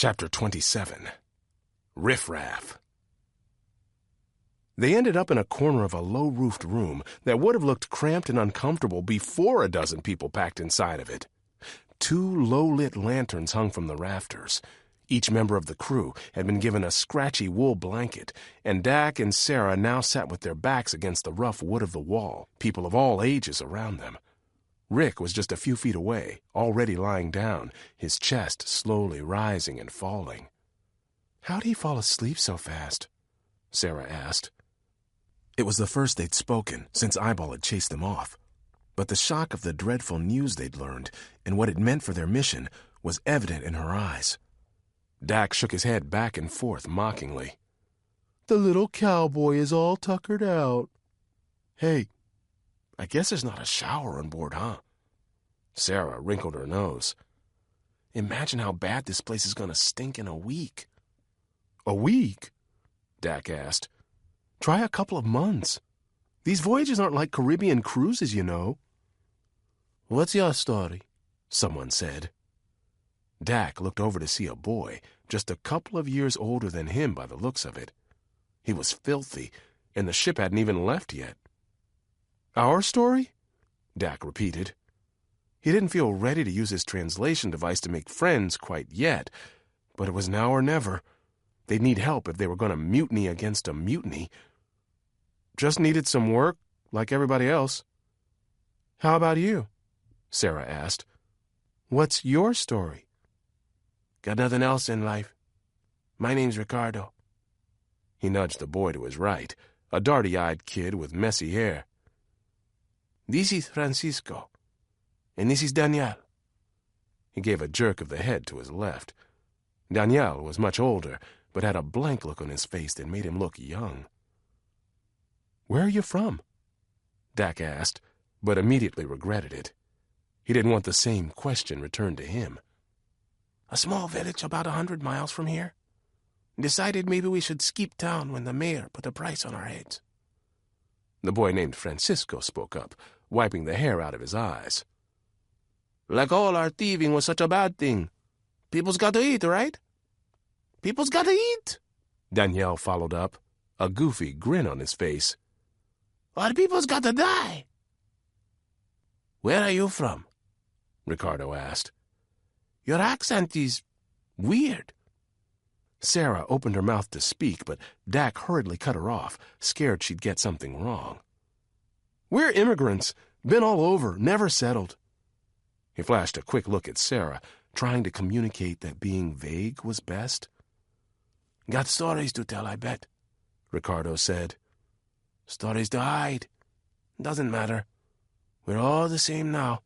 Chapter 27. Riffraff. They ended up in a corner of a low-roofed room that would have looked cramped and uncomfortable before a dozen people packed inside of it. 2 low-lit lanterns hung from the rafters. Each member of the crew had been given a scratchy wool blanket, and Dak and Sera now sat with their backs against the rough wood of the wall, people of all ages around them. Rick was just a few feet away, already lying down, his chest slowly rising and falling. "How'd he fall asleep so fast?" Sera asked. It was the first they'd spoken since Eyeball had chased them off, but the shock of the dreadful news they'd learned and what it meant for their mission was evident in her eyes. Dak shook his head back and forth mockingly. "The little cowboy is all tuckered out." "Hey, I guess there's not a shower on board, huh?" Sera wrinkled her nose. "Imagine how bad this place is going to stink in a week." "A week?" Dak asked. "Try a couple of months. These voyages aren't like Caribbean cruises, you know." "What's your story?" someone said. Dak looked over to see a boy, just a couple of years older than him by the looks of it. He was filthy, and the ship hadn't even left yet. "Our story?" Dak repeated. He didn't feel ready to use his translation device to make friends quite yet, but it was now or never. They'd need help if they were going to mutiny against a mutiny. "Just needed some work, like everybody else." "How about you?" Sera asked. "What's your story?" "Got nothing else in life. My name's Ricardo." He nudged the boy to his right, a darty-eyed kid with messy hair. "This is Francisco, and this is Daniel." He gave a jerk of the head to his left. Daniel was much older, but had a blank look on his face that made him look young. "Where are you from?" Dak asked, but immediately regretted it. He didn't want the same question returned to him. "A small village about 100 miles from here. Decided maybe we should skip town when the mayor put a price on our heads." The boy named Francisco spoke up, wiping the hair out of his eyes. "Like all our thieving was such a bad thing. People's got to eat, right? People's got to eat," Daniel followed up, a goofy grin on his face. "Or people's got to die." "Where are you from?" Ricardo asked. "Your accent is weird." Sera opened her mouth to speak, but Dak hurriedly cut her off, scared she'd get something wrong. "We're immigrants. Been all over, never settled." He flashed a quick look at Sera, trying to communicate that being vague was best. "Got stories to tell, I bet," Ricardo said. "Stories to hide. Doesn't matter. We're all the same now.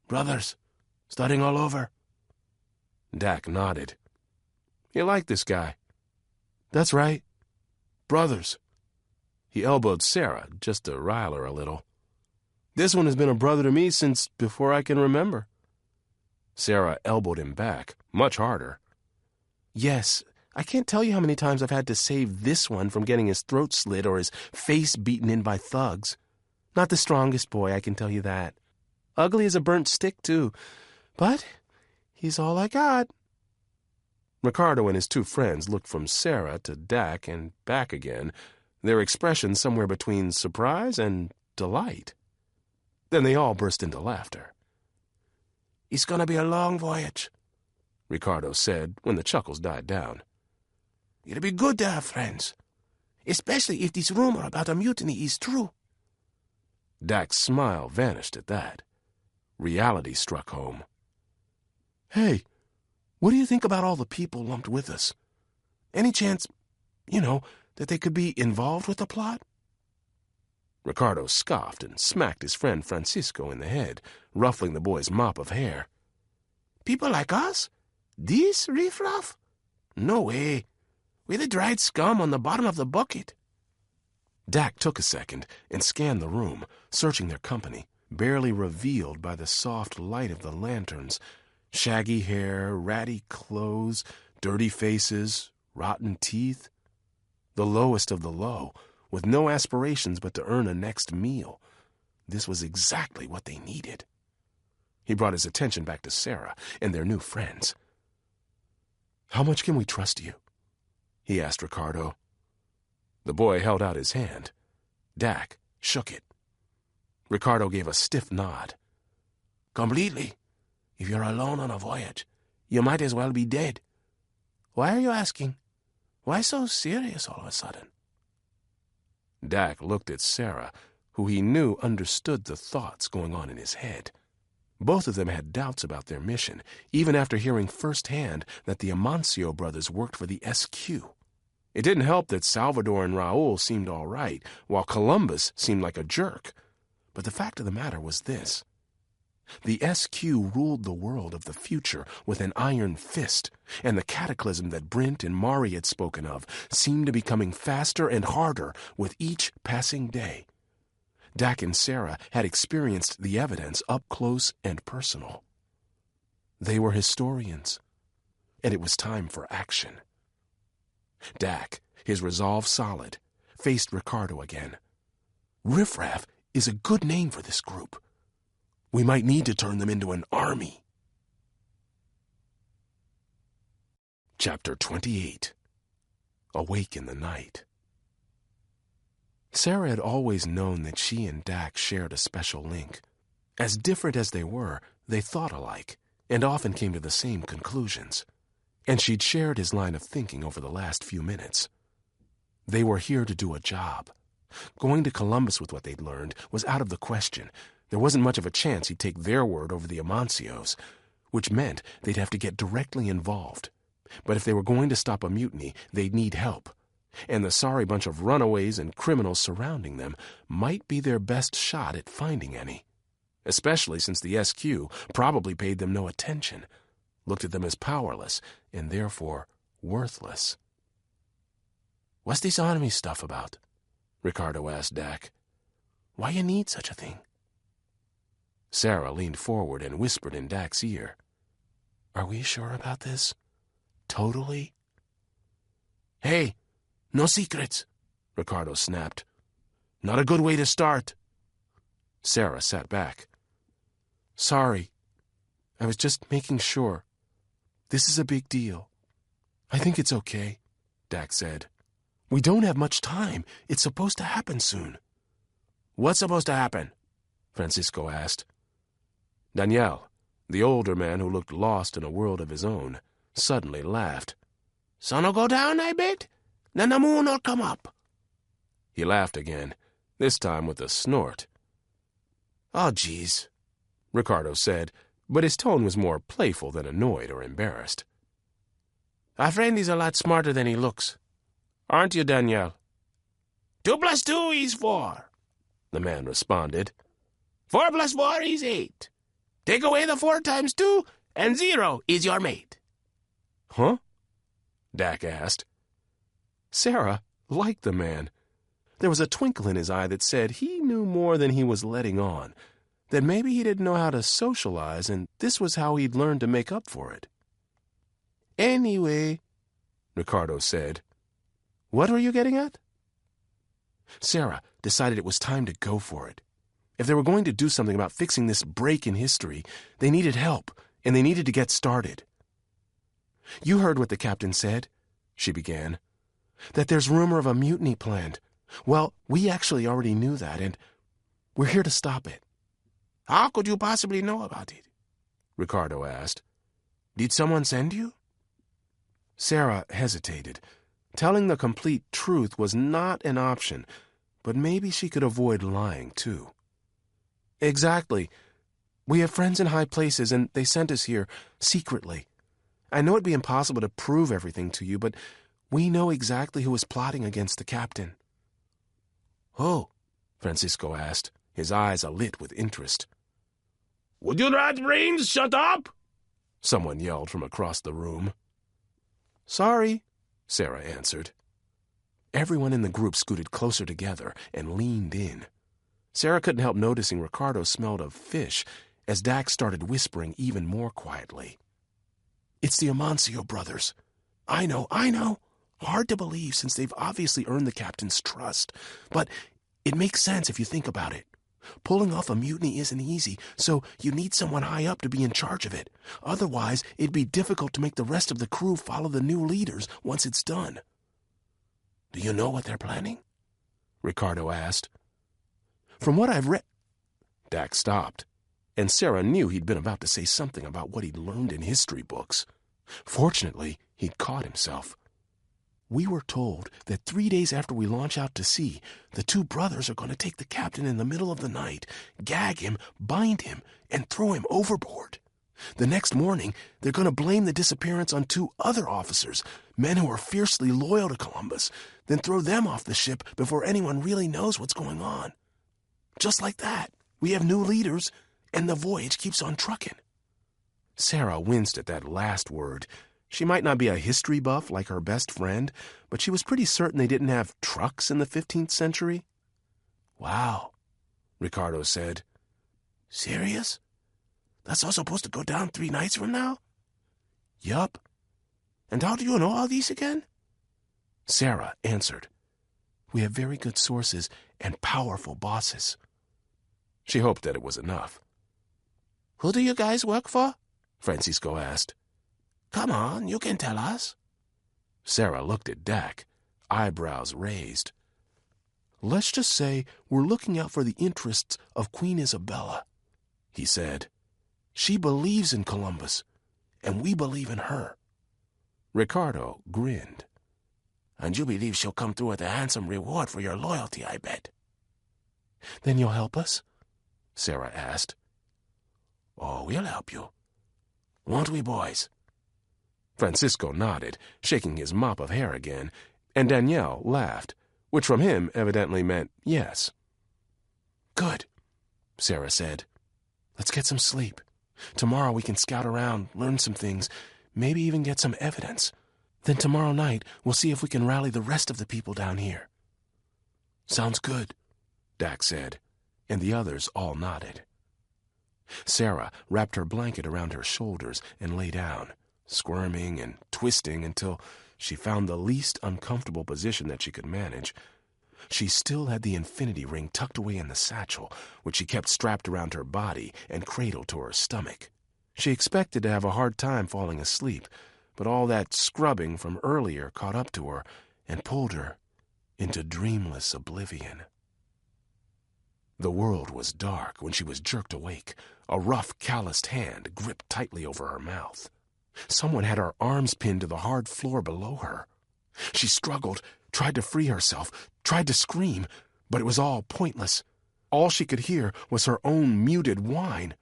Brothers, starting all over." Dak nodded. He liked this guy. "That's right. Brothers." He elbowed Sera just to rile her a little. "This one has been a brother to me since before I can remember." Sera elbowed him back, much harder. "Yes, I can't tell you how many times I've had to save this one from getting his throat slit or his face beaten in by thugs. Not the strongest boy, I can tell you that. Ugly as a burnt stick, too. But he's all I got." Ricardo and his 2 friends looked from Sera to Dak and back again, their expressions somewhere between surprise and delight. Then they all burst into laughter. "It's gonna be a long voyage," Ricardo said when the chuckles died down. "It'll be good to have friends, especially if this rumor about a mutiny is true." Dak's smile vanished at that. Reality struck home. "Hey, what do you think about all the people lumped with us? Any chance, that they could be involved with the plot?" Ricardo scoffed and smacked his friend Francisco in the head, ruffling the boy's mop of hair. "People like us? This riffraff? No way. We're the dried scum on the bottom of the bucket." Dak took a second and scanned the room, searching their company, barely revealed by the soft light of the lanterns. Shaggy hair, ratty clothes, dirty faces, rotten teeth. The lowest of the low, with no aspirations but to earn a next meal. This was exactly what they needed. He brought his attention back to Sera and their new friends. "How much can we trust you?" he asked Ricardo. The boy held out his hand. Dak shook it. Ricardo gave a stiff nod. "Completely. If you're alone on a voyage, you might as well be dead. Why are you asking? Why so serious all of a sudden?" Dak looked at Sera, who he knew understood the thoughts going on in his head. Both of them had doubts about their mission, even after hearing firsthand that the Amancio brothers worked for the SQ. It didn't help that Salvador and Raul seemed all right, while Columbus seemed like a jerk. But the fact of the matter was this. The SQ ruled the world of the future with an iron fist, and the cataclysm that Brent and Mari had spoken of seemed to be coming faster and harder with each passing day. Dak and Sera had experienced the evidence up close and personal. They were historians, and it was time for action. Dak, his resolve solid, faced Ricardo again. "Riffraff is a good name for this group. We might need to turn them into an army." Chapter 28. Awake in the Night. Sera had always known that she and Dak shared a special link. As different as they were, they thought alike, and often came to the same conclusions. And she'd shared his line of thinking over the last few minutes. They were here to do a job. Going to Columbus with what they'd learned was out of the question. There wasn't much of a chance he'd take their word over the Amancios, which meant they'd have to get directly involved. But if they were going to stop a mutiny, they'd need help. And the sorry bunch of runaways and criminals surrounding them might be their best shot at finding any. Especially since the SQ probably paid them no attention, looked at them as powerless, and therefore worthless. "What's this army stuff about?" Ricardo asked Dak. "Why you need such a thing?" Sera leaned forward and whispered in Dak's ear. "Are we sure about this? Totally?" "Hey, no secrets," Ricardo snapped. "Not a good way to start." Sera sat back. "Sorry. I was just making sure. This is a big deal." "I think it's okay," Dak said. "We don't have much time. It's supposed to happen soon." "What's supposed to happen?" Francisco asked. Daniel, the older man who looked lost in a world of his own, suddenly laughed. "Sun'll go down, I bet? Then the moon'll come up." He laughed again, this time with a snort. "Oh, geez," Ricardo said, but his tone was more playful than annoyed or embarrassed. "Our friend is a lot smarter than he looks. Aren't you, Daniel?" 2 + 2 is 4, the man responded. 4 + 4 is 8. Take away the 4 times 2, and 0 is your mate. "Huh?" Dak asked. Sera liked the man. There was a twinkle in his eye that said he knew more than he was letting on, that maybe he didn't know how to socialize, and this was how he'd learned to make up for it. "Anyway," Ricardo said. "What were you getting at?" Sera decided it was time to go for it. If they were going to do something about fixing this break in history, they needed help, and they needed to get started. "You heard what the captain said," she began, "that there's rumor of a mutiny planned. Well, we actually already knew that, and we're here to stop it." "How could you possibly know about it?" Ricardo asked. "Did someone send you?" Sera hesitated. Telling the complete truth was not an option, but maybe she could avoid lying, too. "Exactly. We have friends in high places, and they sent us here, secretly. I know it'd be impossible to prove everything to you, but we know exactly who is plotting against the captain." "Who?" Francisco asked, his eyes alit with interest. "Would you rat brains shut up?" someone yelled from across the room. "Sorry," Sera answered. Everyone in the group scooted closer together and leaned in. Sera couldn't help noticing Ricardo smelled of fish as Dak started whispering even more quietly. "It's the Amancio brothers. I know. Hard to believe since they've obviously earned the captain's trust. But it makes sense if you think about it. Pulling off a mutiny isn't easy, so you need someone high up to be in charge of it. Otherwise, it'd be difficult to make the rest of the crew follow the new leaders once it's done." "Do you know what they're planning?" Ricardo asked. "From what I've read—" Dak stopped, and Sera knew he'd been about to say something about what he'd learned in history books. Fortunately, he'd caught himself. "We were told that 3 days after we launch out to sea, the two brothers are going to take the captain in the middle of the night, gag him, bind him, and throw him overboard. The next morning, they're going to blame the disappearance on 2 other officers, men who are fiercely loyal to Columbus, then throw them off the ship before anyone really knows what's going on. Just like that, we have new leaders, and the voyage keeps on trucking." Sera winced at that last word. She might not be a history buff like her best friend, but she was pretty certain they didn't have trucks in the 15th century. "Wow," Ricardo said. "Serious? That's all supposed to go down 3 nights from now?" "Yup. And how do you know all these again?" Sera answered. "We have very good sources and powerful bosses." She hoped that it was enough. "Who do you guys work for?" Francisco asked. "Come on, you can tell us." Sera looked at Dak, eyebrows raised. "Let's just say we're looking out for the interests of Queen Isabella," he said. "She believes in Columbus, and we believe in her." Ricardo grinned. "And you believe she'll come through with a handsome reward for your loyalty, I bet." "Then you'll help us?" Sera asked. "Oh, we'll help you. Won't we, boys?" Francisco nodded, shaking his mop of hair again, and Danielle laughed, which from him evidently meant yes. "Good," Sera said. "Let's get some sleep. Tomorrow we can scout around, learn some things, maybe even get some evidence. Then tomorrow night we'll see if we can rally the rest of the people down here." "Sounds good," Dak said, and the others all nodded. Sera wrapped her blanket around her shoulders and lay down, squirming and twisting until she found the least uncomfortable position that she could manage. She still had the infinity ring tucked away in the satchel, which she kept strapped around her body and cradled to her stomach. She expected to have a hard time falling asleep, but all that scrubbing from earlier caught up to her and pulled her into dreamless oblivion. The world was dark when she was jerked awake. A rough, calloused hand gripped tightly over her mouth. Someone had her arms pinned to the hard floor below her. She struggled, tried to free herself, tried to scream, but it was all pointless. All she could hear was her own muted whine.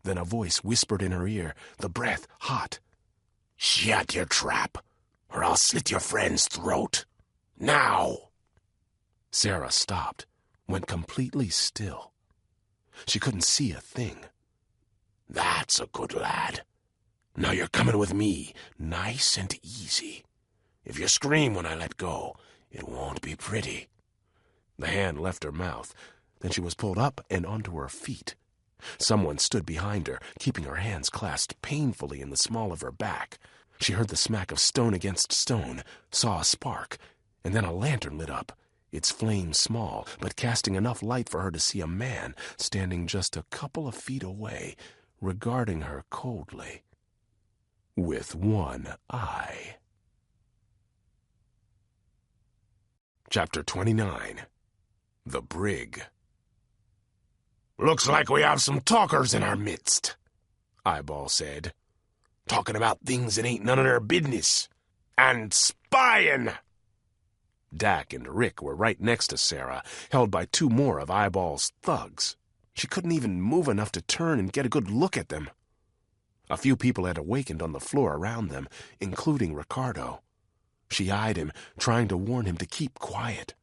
Then a voice whispered in her ear, the breath hot. "Shut your trap, or I'll slit your friend's throat. Now!" Sera stopped, went completely still. She couldn't see a thing. "That's a good lad. Now you're coming with me, nice and easy. If you scream when I let go, it won't be pretty." The hand left her mouth. Then she was pulled up and onto her feet. Someone stood behind her, keeping her hands clasped painfully in the small of her back. She heard the smack of stone against stone, saw a spark, and then a lantern lit up, its flame small, but casting enough light for her to see a man standing just a couple of feet away, regarding her coldly. With one eye. Chapter 29. The Brig. "Looks like we have some talkers in our midst," Eyeball said. "Talking about things that ain't none of their business. And spying!" Dak and Rick were right next to Sera, held by 2 more of Eyeball's thugs. She couldn't even move enough to turn and get a good look at them. A few people had awakened on the floor around them, including Ricardo. She eyed him, trying to warn him to keep quiet.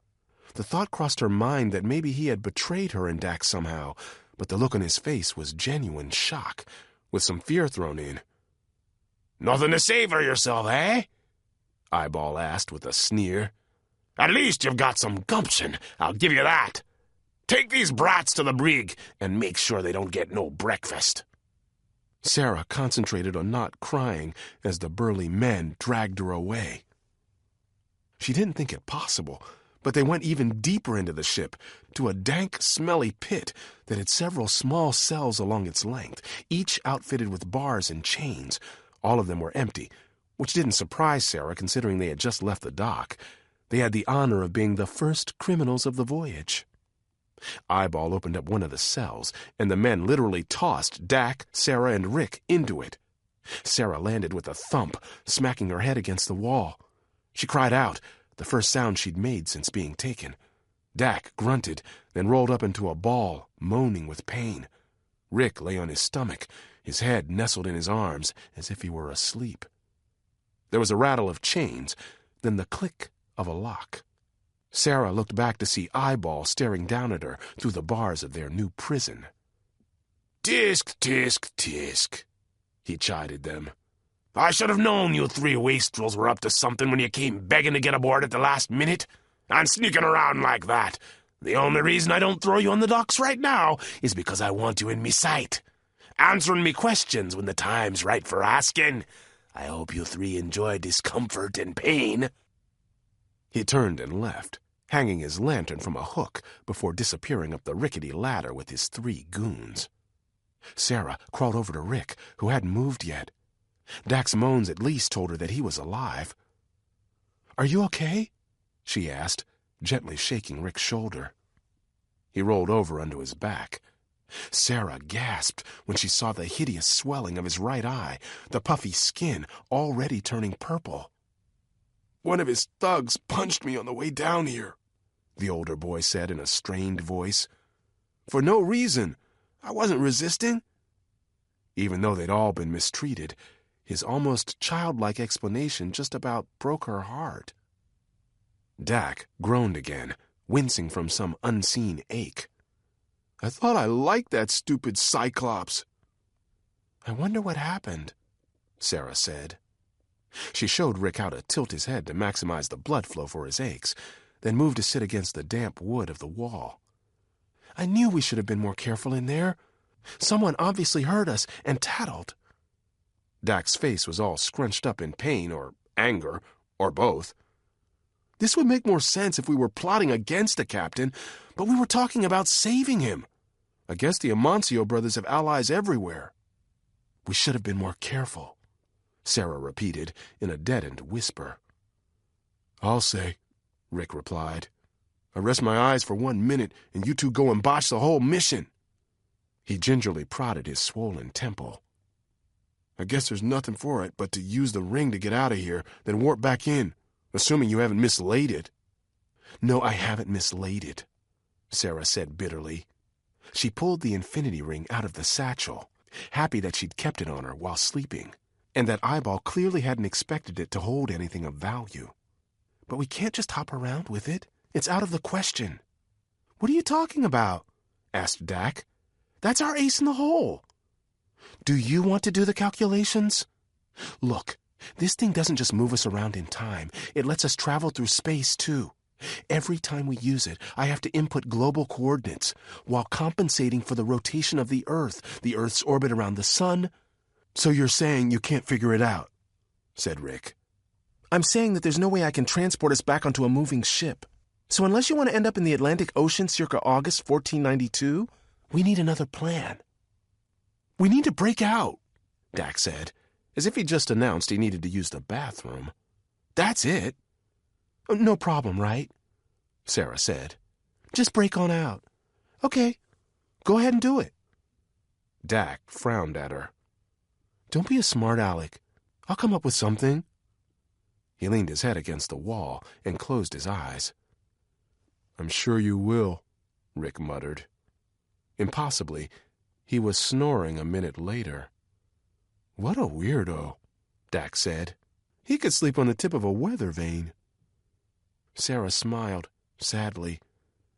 The thought crossed her mind that maybe he had betrayed her and Dak somehow, but the look on his face was genuine shock, with some fear thrown in. "Nothing to say for yourself, eh?" Eyeball asked with a sneer. "At least you've got some gumption, I'll give you that. Take these brats to the brig and make sure they don't get no breakfast." Sera concentrated on not crying as the burly men dragged her away. She didn't think it possible, But they went even deeper into the ship, to a dank, smelly pit that had several small cells along its length, each outfitted with bars and chains. All of them were empty, which didn't surprise Sera considering they had just left the dock. They had the honor of being the first criminals of the voyage. Eyeball opened up one of the cells, and the men literally tossed Dak, Sera, and Rick into it. Sera landed with a thump, smacking her head against the wall. She cried out, the first sound she'd made since being taken. Dak grunted, then rolled up into a ball, moaning with pain. Rick lay on his stomach, his head nestled in his arms as if he were asleep. There was a rattle of chains, then the click of a lock. Sera looked back to see Eyeball staring down at her through the bars of their new prison. "Tisk, tisk, tisk," he chided them. "I should have known you three wastrels were up to something when you came begging to get aboard at the last minute. And sneaking around like that. The only reason I don't throw you on the docks right now is because I want you in me sight, answering me questions when the time's right for asking. I hope you three enjoy discomfort and pain." He turned and left, hanging his lantern from a hook before disappearing up the rickety ladder with his 3 goons. Sera crawled over to Rick, who hadn't moved yet. Dak's moans at least told her that he was alive. "Are you okay?" she asked, gently shaking Rick's shoulder. He rolled over onto his back. Sera gasped when she saw the hideous swelling of his right eye, the puffy skin already turning purple. "One of his thugs punched me on the way down here," the older boy said in a strained voice. "For no reason. I wasn't resisting." Even though they'd all been mistreated, his almost childlike explanation just about broke her heart. Dak groaned again, wincing from some unseen ache. "I thought I liked that stupid Cyclops." "I wonder what happened," Sera said. She showed Rick how to tilt his head to maximize the blood flow for his aches, then moved to sit against the damp wood of the wall. "I knew we should have been more careful in there. Someone obviously heard us and tattled." Dak's face was all scrunched up in pain or anger, or both. "This would make more sense if we were plotting against the captain, but we were talking about saving him. I guess the Amancio brothers have allies everywhere." "We should have been more careful," Sera repeated in a deadened whisper. "I'll say," Rick replied. "I rest my eyes for 1 minute, and you two go and botch the whole mission." He gingerly prodded his swollen temple. "I guess there's nothing for it but to use the ring to get out of here, then warp back in, assuming you haven't mislaid it." "No, I haven't mislaid it," Sera said bitterly. She pulled the infinity ring out of the satchel, happy that she'd kept it on her while sleeping, and that Eyeball clearly hadn't expected it to hold anything of value. "But we can't just hop around with it. It's out of the question." "What are you talking about?" asked Dak. "That's our ace in the hole." "Do you want to do the calculations? Look, this thing doesn't just move us around in time. It lets us travel through space, too. Every time we use it, I have to input global coordinates, while compensating for the rotation of the Earth's orbit around the sun." "So you're saying you can't figure it out?" said Rick. "I'm saying that there's no way I can transport us back onto a moving ship. So unless you want to end up in the Atlantic Ocean circa August 1492, we need another plan." "We need to break out," Dak said, as if he'd just announced he needed to use the bathroom. "That's it." "No problem, right?" Sera said. "Just break on out." "Okay, go ahead and do it." Dak frowned at her. "Don't be a smart aleck. I'll come up with something." He leaned his head against the wall and closed his eyes. "I'm sure you will," Rick muttered. Impossibly, he was snoring a minute later. "What a weirdo," Dak said. "He could sleep on the tip of a weather vane." Sera smiled, sadly,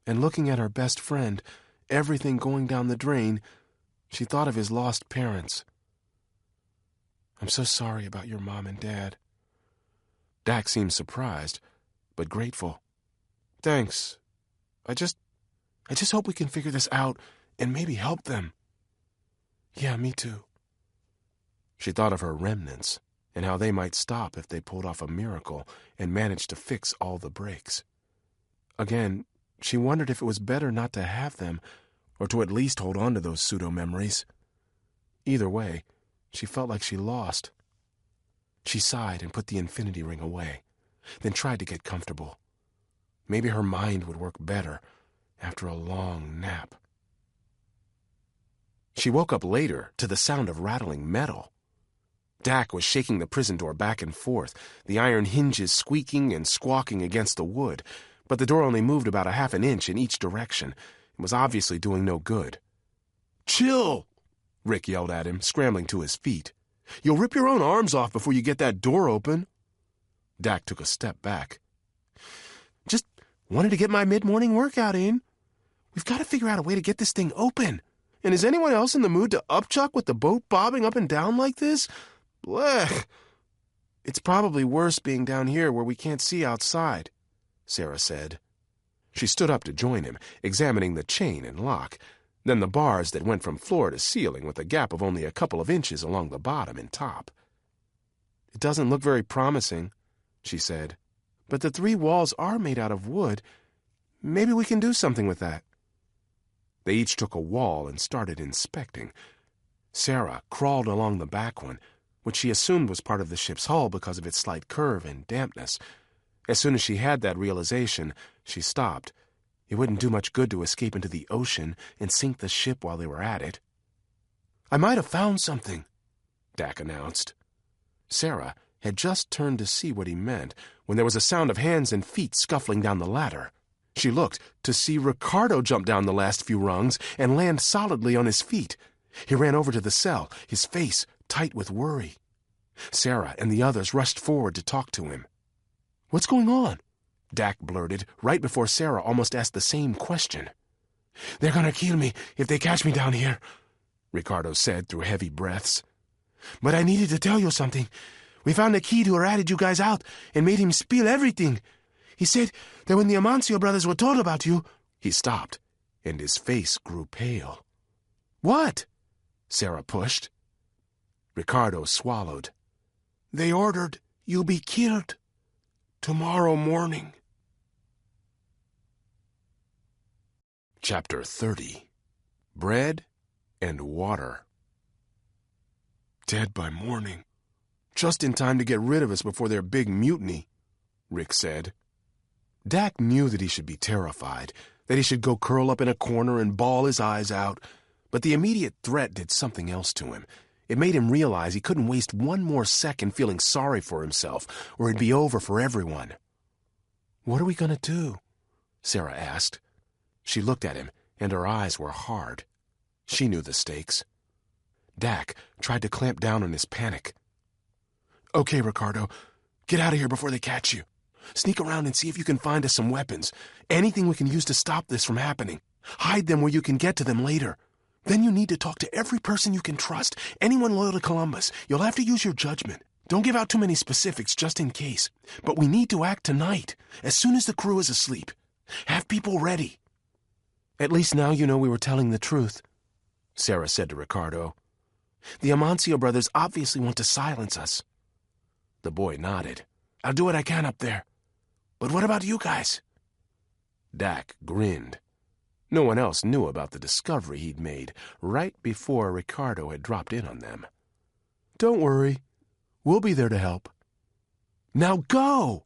and looking at her best friend, everything going down the drain, she thought of his lost parents. "I'm so sorry about your mom and dad." Dak seemed surprised, but grateful. "Thanks. I just hope we can figure this out and maybe help them." "Yeah, me too." She thought of her remnants and how they might stop if they pulled off a miracle and managed to fix all the breaks. Again, she wondered if it was better not to have them, or to at least hold on to those pseudo-memories. Either way, she felt like she lost. She sighed and put the infinity ring away, then tried to get comfortable. Maybe her mind would work better after a long nap. She woke up later to the sound of rattling metal. Dak was shaking the prison door back and forth, the iron hinges squeaking and squawking against the wood, but the door only moved about a half an inch in each direction. It was obviously doing no good. "Chill!" Rick yelled at him, scrambling to his feet. "You'll rip your own arms off before you get that door open." Dak took a step back. "Just wanted to get my mid-morning workout in. We've got to figure out a way to get this thing open. And is anyone else in the mood to upchuck with the boat bobbing up and down like this? Blech. It's probably worse being down here where we can't see outside," Sera said. She stood up to join him, examining the chain and lock, then the bars that went from floor to ceiling with a gap of only a couple of inches along the bottom and top. "It doesn't look very promising," she said, "but the 3 walls are made out of wood. Maybe we can do something with that." They each took a wall and started inspecting. Sera crawled along the back one, which she assumed was part of the ship's hull because of its slight curve and dampness. As soon as she had that realization, she stopped. It wouldn't do much good to escape into the ocean and sink the ship while they were at it. "I might have found something," Dak announced. Sera had just turned to see what he meant when there was a sound of hands and feet scuffling down the ladder. She looked to see Ricardo jump down the last few rungs and land solidly on his feet. He ran over to the cell, his face tight with worry. Sera and the others rushed forward to talk to him. "What's going on?" Dak blurted, right before Sera almost asked the same question. "They're gonna kill me if they catch me down here," Ricardo said through heavy breaths. "But I needed to tell you something. We found a kid who ratted you guys out and made him spill everything. He said that when the Amancio brothers were told about you—" He stopped, and his face grew pale. "What?" Sera pushed. Ricardo swallowed. "They ordered you be killed tomorrow morning." Chapter 30. Bread and Water. "Dead by morning. Just in time to get rid of us before their big mutiny," Rick said. Dak knew that he should be terrified, that he should go curl up in a corner and bawl his eyes out, but the immediate threat did something else to him. It made him realize he couldn't waste one more second feeling sorry for himself, or it'd be over for everyone. "What are we going to do?" Sera asked. She looked at him, and her eyes were hard. She knew the stakes. Dak tried to clamp down on his panic. "Okay, Ricardo, get out of here before they catch you. Sneak around and see if you can find us some weapons. Anything we can use to stop this from happening. Hide them where you can get to them later. Then you need to talk to every person you can trust, anyone loyal to Columbus. You'll have to use your judgment. Don't give out too many specifics just in case. But we need to act tonight, as soon as the crew is asleep. Have people ready." "At least now you know we were telling the truth," Sera said to Ricardo. "The Amancio brothers obviously want to silence us." The boy nodded. "I'll do what I can up there. But what about you guys?" Dak grinned. No one else knew about the discovery he'd made right before Ricardo had dropped in on them. "Don't worry. We'll be there to help." "Now go!"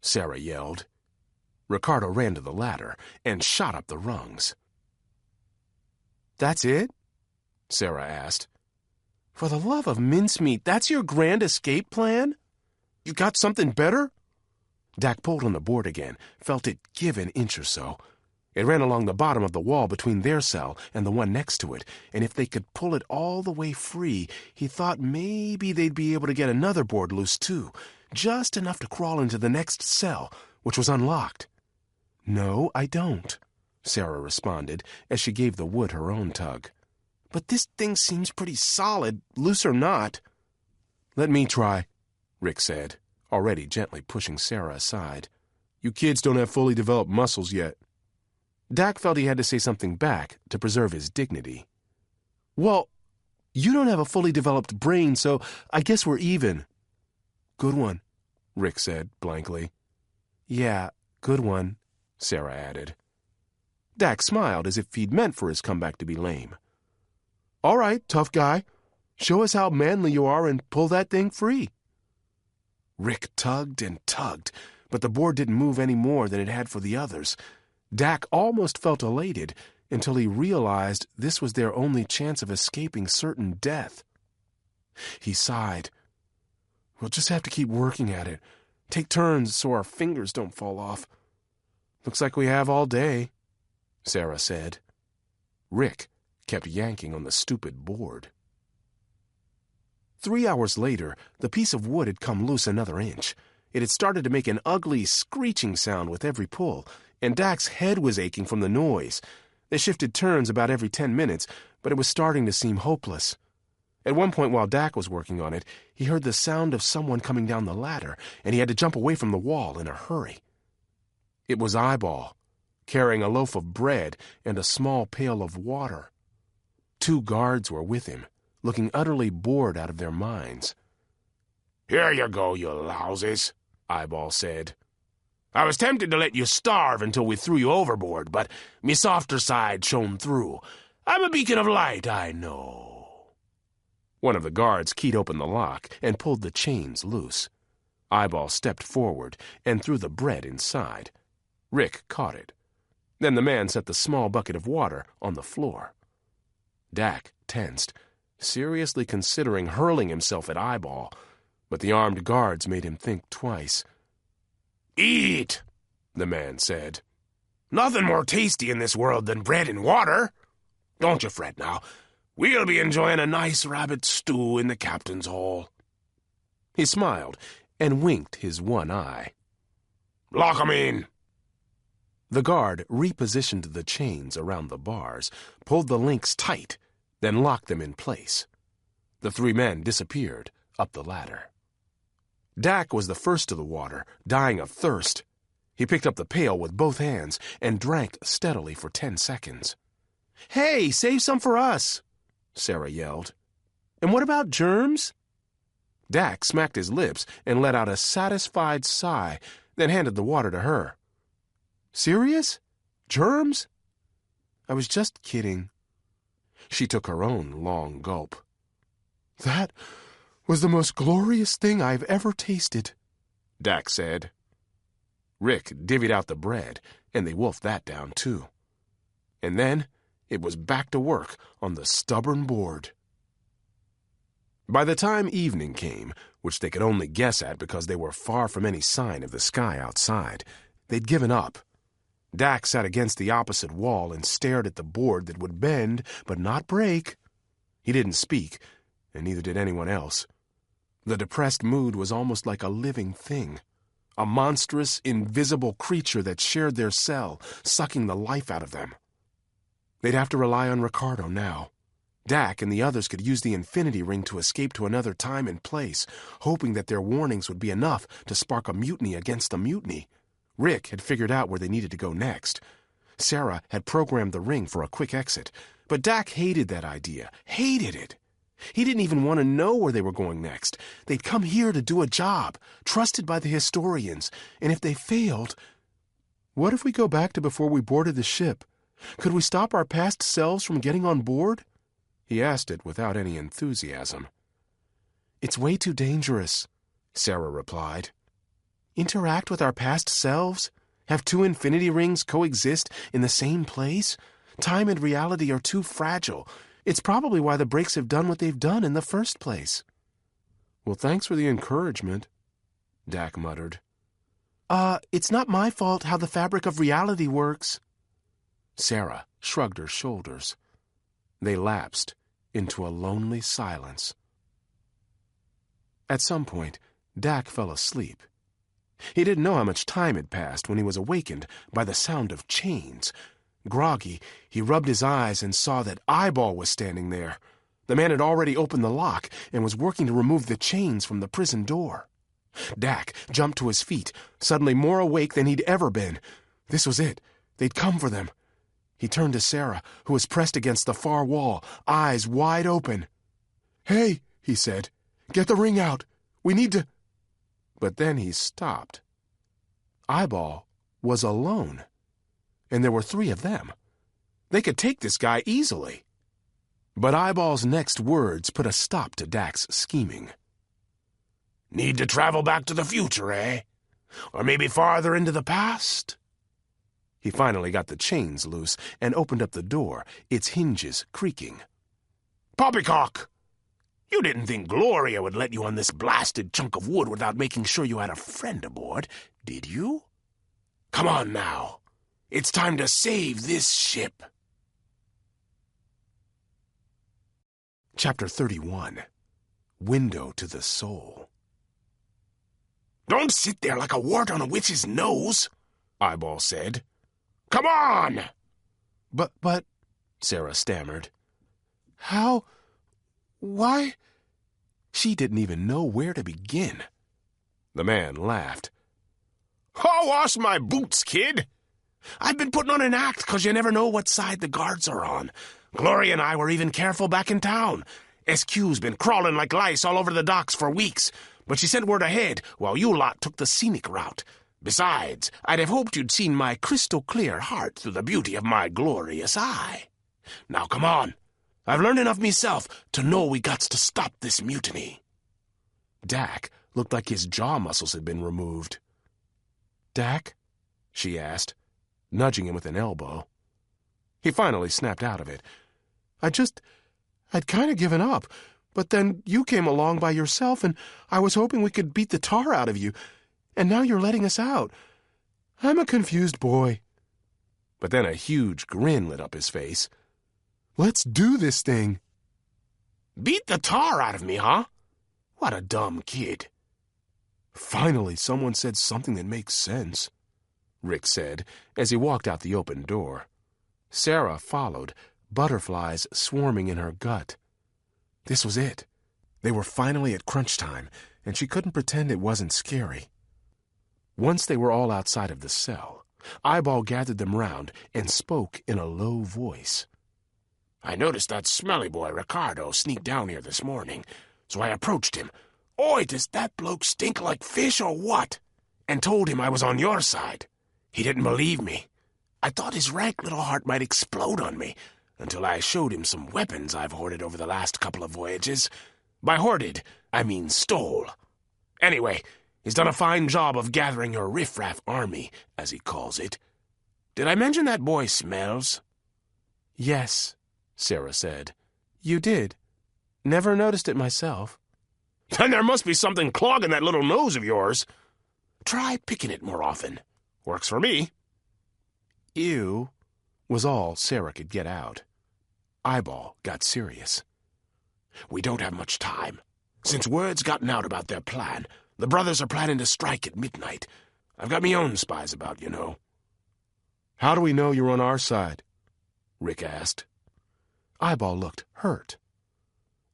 Sera yelled. Ricardo ran to the ladder and shot up the rungs. "That's it?" Sera asked. "For the love of mincemeat, that's your grand escape plan? You got something better?" Dak pulled on the board again, felt it give an inch or so. It ran along the bottom of the wall between their cell and the one next to it, and if they could pull it all the way free, he thought maybe they'd be able to get another board loose too, just enough to crawl into the next cell, which was unlocked. "No, I don't," Sera responded as she gave the wood her own tug. "But this thing seems pretty solid, loose or not." "Let me try," Rick said, already gently pushing Sera aside. "You kids don't have fully developed muscles yet." Dak felt he had to say something back to preserve his dignity. "Well, you don't have a fully developed brain, so I guess we're even." "Good one," Rick said blankly. "Yeah, good one," Sera added. Dak smiled as if he'd meant for his comeback to be lame. All right, tough guy. Show us how manly you are and pull that thing free. Rick tugged and tugged, but the board didn't move any more than it had for the others. Dak almost felt elated until he realized this was their only chance of escaping certain death. He sighed. We'll just have to keep working at it. Take turns so our fingers don't fall off. Looks like we have all day, Sera said. Rick kept yanking on the stupid board. 3 hours later, the piece of wood had come loose another inch. It had started to make an ugly, screeching sound with every pull, and Dak's head was aching from the noise. They shifted turns about every 10 minutes, but it was starting to seem hopeless. At one point while Dak was working on it, he heard the sound of someone coming down the ladder, and he had to jump away from the wall in a hurry. It was Eyeball, carrying a loaf of bread and a small pail of water. 2 guards were with him, looking utterly bored out of their minds. Here you go, you louses, Eyeball said. I was tempted to let you starve until we threw you overboard, but me softer side shone through. I'm a beacon of light, I know. One of the guards keyed open the lock and pulled the chains loose. Eyeball stepped forward and threw the bread inside. Rick caught it. Then the man set the small bucket of water on the floor. Dak tensed, seriously considering hurling himself at Eyeball, but the armed guards made him think twice. Eat, the man said. Nothing more tasty in this world than bread and water. Don't you fret now. We'll be enjoying a nice rabbit stew in the captain's hall. He smiled and winked his one eye. Lock 'em in. The guard repositioned the chains around the bars, pulled the links tight, then locked them in place. The 3 men disappeared up the ladder. Dak was the first to the water, dying of thirst. He picked up the pail with both hands and drank steadily for 10 seconds. Hey, save some for us, Sera yelled. And what about germs? Dak smacked his lips and let out a satisfied sigh, then handed the water to her. Serious? Germs? I was just kidding. She took her own long gulp. That was the most glorious thing I've ever tasted, Dak said. Rick divvied out the bread, and they wolfed that down too. And then it was back to work on the stubborn board. By the time evening came, which they could only guess at because they were far from any sign of the sky outside, they'd given up. Dak sat against the opposite wall and stared at the board that would bend but not break. He didn't speak, and neither did anyone else. The depressed mood was almost like a living thing, a monstrous, invisible creature that shared their cell, sucking the life out of them. They'd have to rely on Ricardo now. Dak and the others could use the infinity ring to escape to another time and place, hoping that their warnings would be enough to spark a mutiny against the mutiny. Rick had figured out where they needed to go next. Sera had programmed the ring for a quick exit, but Dak hated that idea, hated it. He didn't even want to know where they were going next. They'd come here to do a job, trusted by the historians, and if they failed... What if we go back to before we boarded the ship? Could we stop our past selves from getting on board? He asked it without any enthusiasm. It's way too dangerous, Sera replied. Interact with our past selves? Have 2 infinity rings coexist in the same place? Time and reality are too fragile. It's probably why the breaks have done what they've done in the first place. Well, thanks for the encouragement, Dak muttered. It's not my fault how the fabric of reality works. Sera shrugged her shoulders. They lapsed into a lonely silence. At some point, Dak fell asleep. He didn't know how much time had passed when he was awakened by the sound of chains. Groggy, he rubbed his eyes and saw that Eyeball was standing there. The man had already opened the lock and was working to remove the chains from the prison door. Dak jumped to his feet, suddenly more awake than he'd ever been. This was it. They'd come for them. He turned to Sera, who was pressed against the far wall, eyes wide open. Hey, he said, get the ring out. We need to... But then he stopped. Eyeball was alone. and there were 3 of them. They could take this guy easily. But Eyeball's next words put a stop to Dak's scheming. Need to travel back to the future, eh? Or maybe farther into the past? He finally got the chains loose and opened up the door, its hinges creaking. Poppycock! You didn't think Gloria would let you on this blasted chunk of wood without making sure you had a friend aboard, did you? Come on now. It's time to save this ship. Chapter 31. Window to the Soul. Don't sit there like a wart on a witch's nose, Eyeball said. Come on! But, Sera stammered. How? Why? She didn't even know where to begin. The man laughed. Oh, wash my boots, kid. I've been putting on an act 'cause you never know what side the guards are on. Gloria and I were even careful back in town. SQ's been crawling like lice all over the docks for weeks, but she sent word ahead while you lot took the scenic route. Besides, I'd have hoped you'd seen my crystal-clear heart through the beauty of my glorious eye. Now come on. I've learned enough myself to know we gots to stop this mutiny. Dak looked like his jaw muscles had been removed. Dak? She asked, nudging him with an elbow. He finally snapped out of it. I'd kind of given up, but then you came along by yourself, and I was hoping we could beat the tar out of you, and now you're letting us out. I'm a confused boy. But then a huge grin lit up his face. Let's do this thing. Beat the tar out of me, huh? What a dumb kid. Finally, someone said something that makes sense, Rick said as he walked out the open door. Sera followed, butterflies swarming in her gut. This was it. They were finally at crunch time, and she couldn't pretend it wasn't scary. Once they were all outside of the cell, Eyeball gathered them round and spoke in a low voice. I noticed that smelly boy Ricardo sneak down here this morning, so I approached him. Oi, does that bloke stink like fish or what? And told him I was on your side. He didn't believe me. I thought his rank little heart might explode on me, until I showed him some weapons I've hoarded over the last couple of voyages. By hoarded, I mean stole. Anyway, he's done a fine job of gathering your riffraff army, as he calls it. Did I mention that boy smells? Yes, Sera said. You did. Never noticed it myself. Then there must be something clogging that little nose of yours. Try picking it more often. Works for me. Ew, was all Sera could get out. Eyeball got serious. We don't have much time. Since word's gotten out about their plan, the brothers are planning to strike at midnight. I've got me own spies about, you know. How do we know you're on our side? Rick asked. Eyeball looked hurt.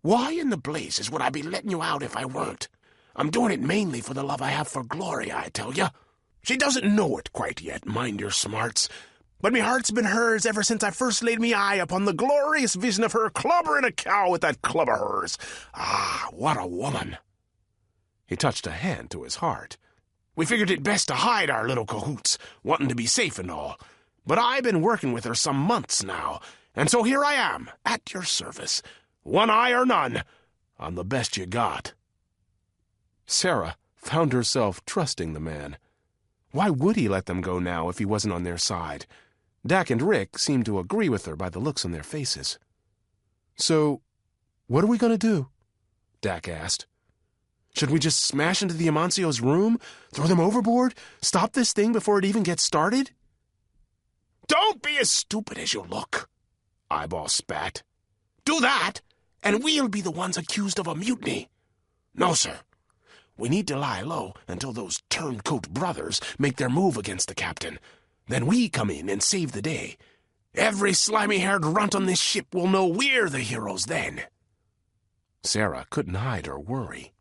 Why in the blazes would I be letting you out if I weren't? I'm doing it mainly for the love I have for Gloria, I tell you. She doesn't know it quite yet, mind your smarts. But me heart's been hers ever since I first laid me eye upon the glorious vision of her clubbering a cow with that club of hers. Ah, what a woman. He touched a hand to his heart. We figured it best to hide our little cahoots, wanting to be safe and all. But I've been working with her some months now, and so here I am, at your service. One eye or none. I'm the best you got. Sera found herself trusting the man. Why would he let them go now if he wasn't on their side? Dak and Rick seemed to agree with her by the looks on their faces. So, what are we going to do? Dak asked. Should we just smash into the Amancio's room? Throw them overboard? Stop this thing before it even gets started? Don't be as stupid as you look, Eyeball spat. Do that, and we'll be the ones accused of a mutiny. No, sir. We need to lie low until those turncoat brothers make their move against the captain. Then we come in and save the day. Every slimy-haired runt on this ship will know we're the heroes then. Sera couldn't hide her worry.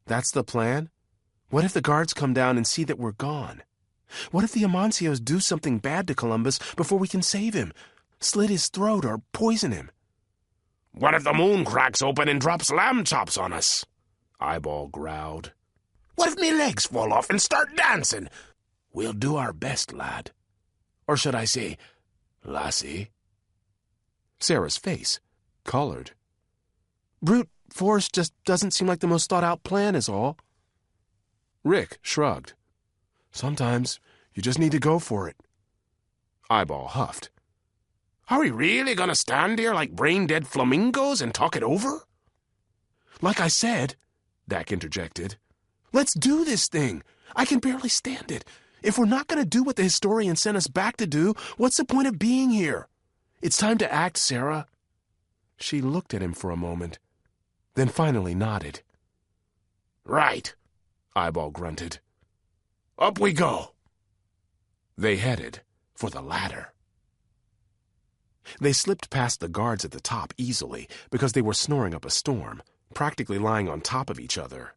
That's the plan? What if the guards come down and see that we're gone? What if the Amancios do something bad to Columbus before we can save him? Slit his throat or poison him? What if the moon cracks open and drops lamb chops on us? Eyeball growled. What if me legs fall off and start dancing? We'll do our best, lad. Or should I say, lassie? Sera's face colored. Brute force just doesn't seem like the most thought-out plan is all. Rick shrugged. Sometimes you just need to go for it. Eyeball huffed. Are we really gonna stand here like brain-dead flamingos and talk it over? Like I said, Dak interjected, let's do this thing. I can barely stand it. If we're not going to do what the historian sent us back to do, what's the point of being here? It's time to act, Sera. She looked at him for a moment, then finally nodded. Right, Eyeball grunted. Up we go. They headed for the ladder. They slipped past the guards at the top easily because they were snoring up a storm, practically lying on top of each other.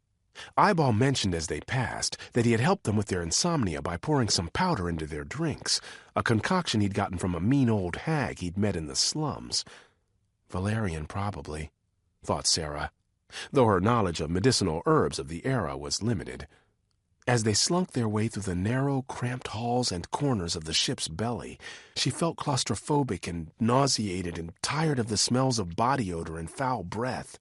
Eyeball mentioned as they passed that he had helped them with their insomnia by pouring some powder into their drinks, a concoction he'd gotten from a mean old hag he'd met in the slums. Valerian, probably, thought Sera, though her knowledge of medicinal herbs of the era was limited. As they slunk their way through the narrow, cramped halls and corners of the ship's belly, she felt claustrophobic and nauseated and tired of the smells of body odor and foul breath.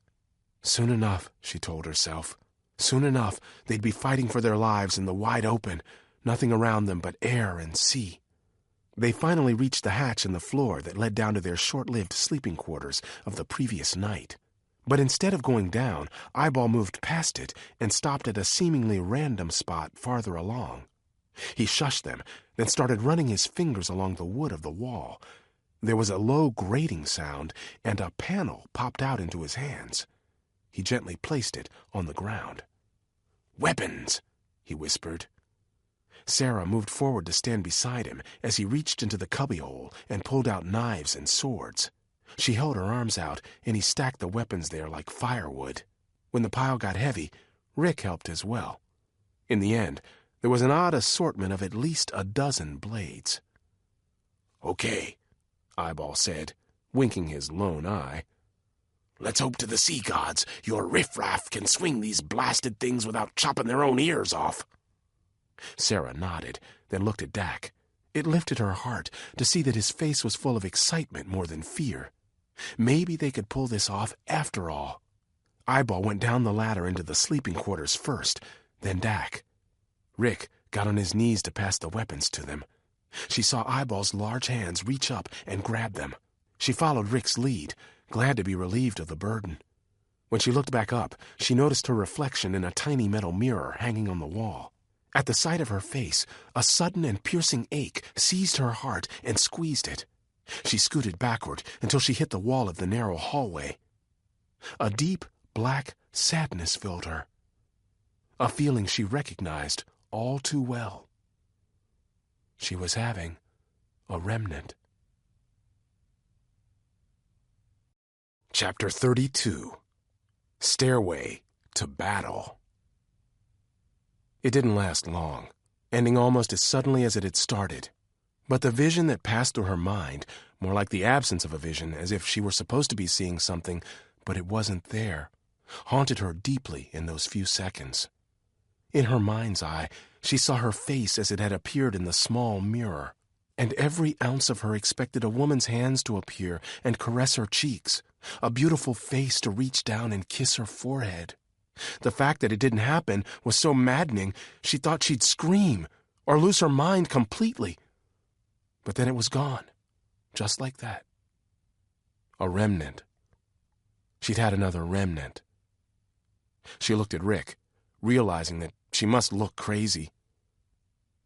Soon enough, she told herself. Soon enough, they'd be fighting for their lives in the wide open, nothing around them but air and sea. They finally reached the hatch in the floor that led down to their short-lived sleeping quarters of the previous night. But instead of going down, Eyeball moved past it and stopped at a seemingly random spot farther along. He shushed them, then started running his fingers along the wood of the wall. There was a low grating sound, and a panel popped out into his hands. He gently placed it on the ground. Weapons, he whispered. Sera moved forward to stand beside him as he reached into the cubbyhole and pulled out knives and swords. She held her arms out, and he stacked the weapons there like firewood. When the pile got heavy, Rick helped as well. In the end, there was an odd assortment of at least a dozen blades. Okay, Eyeball said, winking his lone eye. Let's hope to the sea gods your riffraff can swing these blasted things without chopping their own ears off. Sera nodded, then looked at Dak. It lifted her heart to see that his face was full of excitement more than fear. Maybe they could pull this off after all. Eyeball went down the ladder into the sleeping quarters first, then Dak. Rick got on his knees to pass the weapons to them. She saw Eyeball's large hands reach up and grab them. She followed Rick's lead, glad to be relieved of the burden. When she looked back up, she noticed her reflection in a tiny metal mirror hanging on the wall. At the sight of her face, a sudden and piercing ache seized her heart and squeezed it. She scooted backward until she hit the wall of the narrow hallway. A deep, black sadness filled her, a feeling she recognized all too well. She was having a remnant. Chapter 32. Stairway to Battle. It didn't last long, ending almost as suddenly as it had started. But the vision that passed through her mind, more like the absence of a vision, as if she were supposed to be seeing something, but it wasn't there, haunted her deeply in those few seconds. In her mind's eye, she saw her face as it had appeared in the small mirror, and every ounce of her expected a woman's hands to appear and caress her cheeks, a beautiful face to reach down and kiss her forehead. The fact that it didn't happen was so maddening, she thought she'd scream or lose her mind completely. But then it was gone, just like that. A remnant. She'd had another remnant. She looked at Rick, realizing that she must look crazy.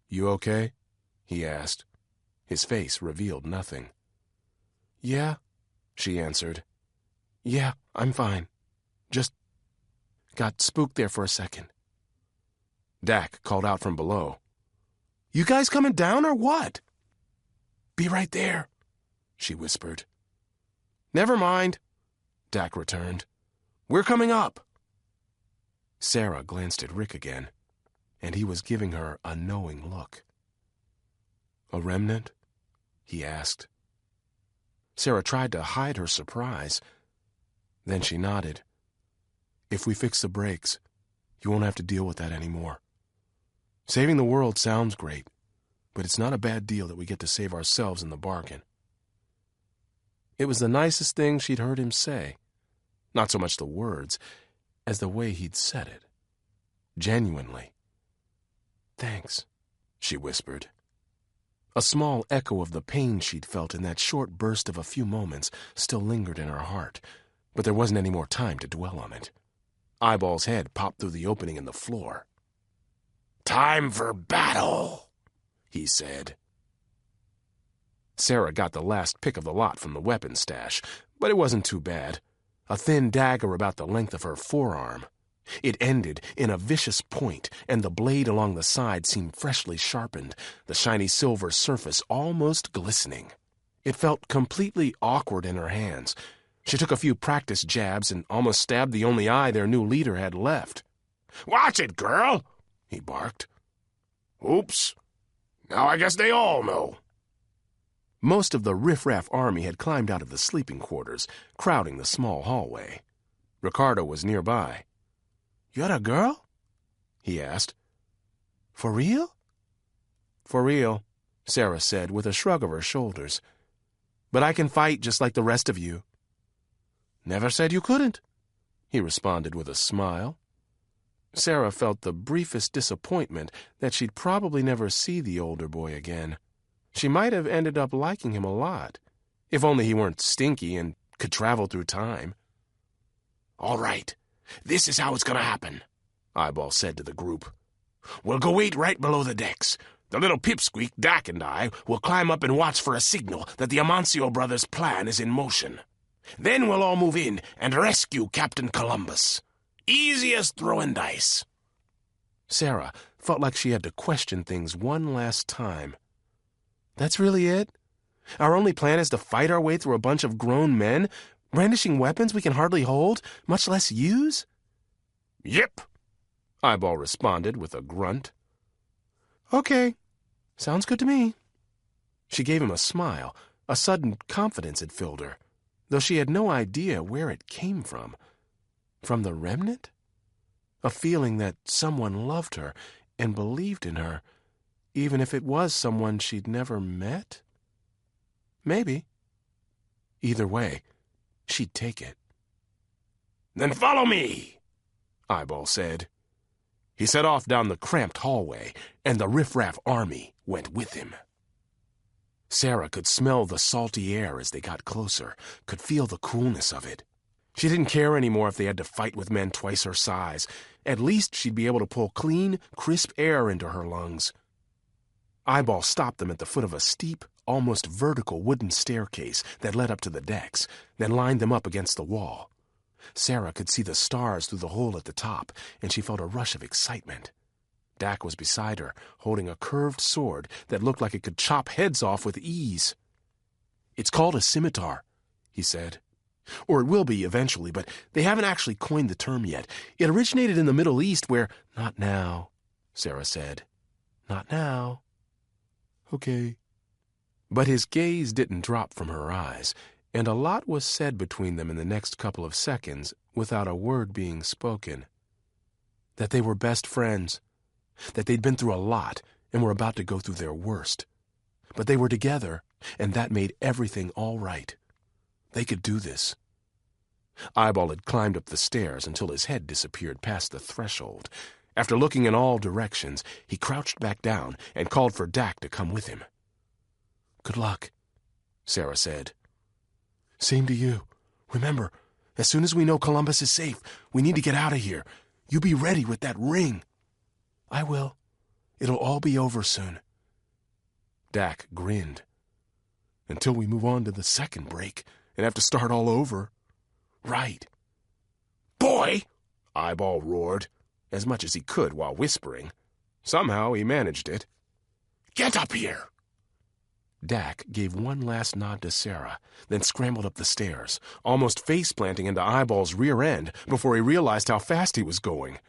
"You okay?" he asked. His face revealed nothing. "Yeah," she answered. "Yeah, I'm fine. Just got spooked there for a second." Dak called out from below. "You guys coming down or what?" "Be right there," she whispered. "Never mind," Dak returned. "We're coming up." Sera glanced at Rick again, and he was giving her a knowing look. "A remnant?" he asked. Sera tried to hide her surprise. Then she nodded. "If we fix the brakes, you won't have to deal with that anymore. Saving the world sounds great, but it's not a bad deal that we get to save ourselves in the bargain." It was the nicest thing she'd heard him say. Not so much the words, as the way he'd said it. Genuinely. "Thanks," she whispered. A small echo of the pain she'd felt in that short burst of a few moments still lingered in her heart, but there wasn't any more time to dwell on it. Eyeball's head popped through the opening in the floor. "Time for battle," he said. Sera got the last pick of the lot from the weapon stash, but it wasn't too bad. A thin dagger about the length of her forearm. It ended in a vicious point, and the blade along the side seemed freshly sharpened, the shiny silver surface almost glistening. It felt completely awkward in her hands. She took a few practice jabs and almost stabbed the only eye their new leader had left. "Watch it, girl," he barked. "Oops. Now I guess they all know." Most of the riffraff army had climbed out of the sleeping quarters, crowding the small hallway. Ricardo was nearby. "You're a girl?" he asked. "For real?" "For real," Sera said with a shrug of her shoulders. "But I can fight just like the rest of you." "Never said you couldn't," he responded with a smile. Sera felt the briefest disappointment that she'd probably never see the older boy again. She might have ended up liking him a lot, if only he weren't stinky and could travel through time. "All right, this is how it's gonna happen," Eyeball said to the group. "We'll go wait right below the decks. The little pipsqueak, Dak, and I will climb up and watch for a signal that the Amancio brothers' plan is in motion. Then we'll all move in and rescue Captain Columbus. Easy as throwing dice." Sera felt like she had to question things one last time. "That's really it? Our only plan is to fight our way through a bunch of grown men, brandishing weapons we can hardly hold, much less use?" "Yep," Eyeball responded with a grunt. "Okay, sounds good to me." She gave him a smile. A sudden confidence had filled her, though she had no idea where it came from. From the remnant? A feeling that someone loved her and believed in her, even if it was someone she'd never met? Maybe. Either way, she'd take it. "Then follow me," Eyeball said. He set off down the cramped hallway, and the riffraff army went with him. Sera could smell the salty air as they got closer, could feel the coolness of it. She didn't care anymore if they had to fight with men twice her size. At least she'd be able to pull clean, crisp air into her lungs. Eyeball stopped them at the foot of a steep, almost vertical wooden staircase that led up to the decks, then lined them up against the wall. Sera could see the stars through the hole at the top, and she felt a rush of excitement. Dak was beside her, holding a curved sword that looked like it could chop heads off with ease. "It's called a scimitar," he said. "Or it will be eventually, but they haven't actually coined the term yet. It originated in the Middle East where—" "Not now," Sera said. "Not now." "Okay." But his gaze didn't drop from her eyes, and a lot was said between them in the next couple of seconds without a word being spoken. That they were best friends, that they'd been through a lot and were about to go through their worst. But they were together, and that made everything all right. They could do this. Eyeball had climbed up the stairs until his head disappeared past the threshold. After looking in all directions, he crouched back down and called for Dak to come with him. "Good luck," Sera said. "Same to you. Remember, as soon as we know Columbus is safe, we need to get out of here. You be ready with that ring." "I will. It'll all be over soon." Dak grinned. "Until we move on to the second break and have to start all over." "Right." "Boy!" Eyeball roared, as much as he could while whispering. Somehow he managed it. "Get up here!" Dak gave one last nod to Sera, then scrambled up the stairs, almost face-planting into Eyeball's rear end before he realized how fast he was going.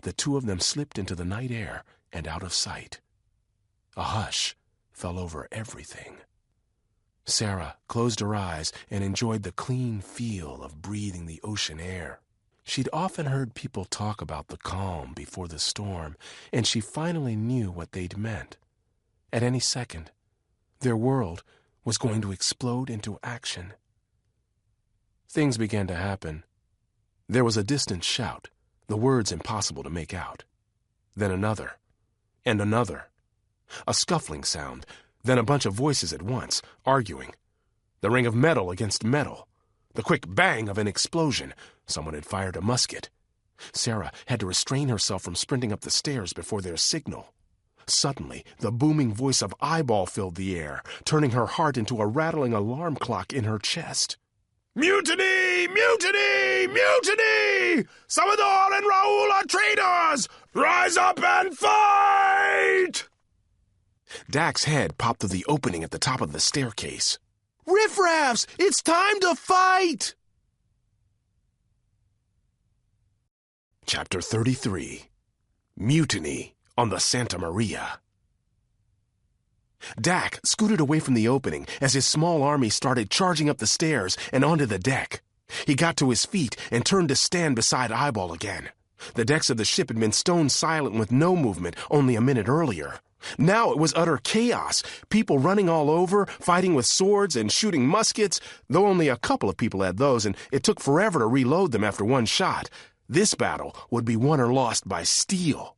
The two of them slipped into the night air and out of sight. A hush fell over everything. Sera closed her eyes and enjoyed the clean feel of breathing the ocean air. She'd often heard people talk about the calm before the storm, and she finally knew what they'd meant. At any second, their world was going to explode into action. Things began to happen. There was a distant shout, the words impossible to make out. Then another, and another. A scuffling sound, then a bunch of voices at once, arguing. The ring of metal against metal. The quick bang of an explosion. Someone had fired a musket. Sera had to restrain herself from sprinting up the stairs before their signal. Suddenly, the booming voice of Eyeball filled the air, turning her heart into a rattling alarm clock in her chest. Mutiny! Mutiny! Mutiny! Salvador and Raul are traitors! Rise up and fight! Dak's head popped through the opening at the top of the staircase. Riffraffs! It's time to fight! Chapter 33. Mutiny on the Santa Maria. Dak scooted away from the opening as his small army started charging up the stairs and onto the deck. He got to his feet and turned to stand beside Eyeball again. The decks of the ship had been stone silent with no movement only a minute earlier. Now it was utter chaos, people running all over, fighting with swords and shooting muskets, though only a couple of people had those, and it took forever to reload them after one shot. This battle would be won or lost by steel.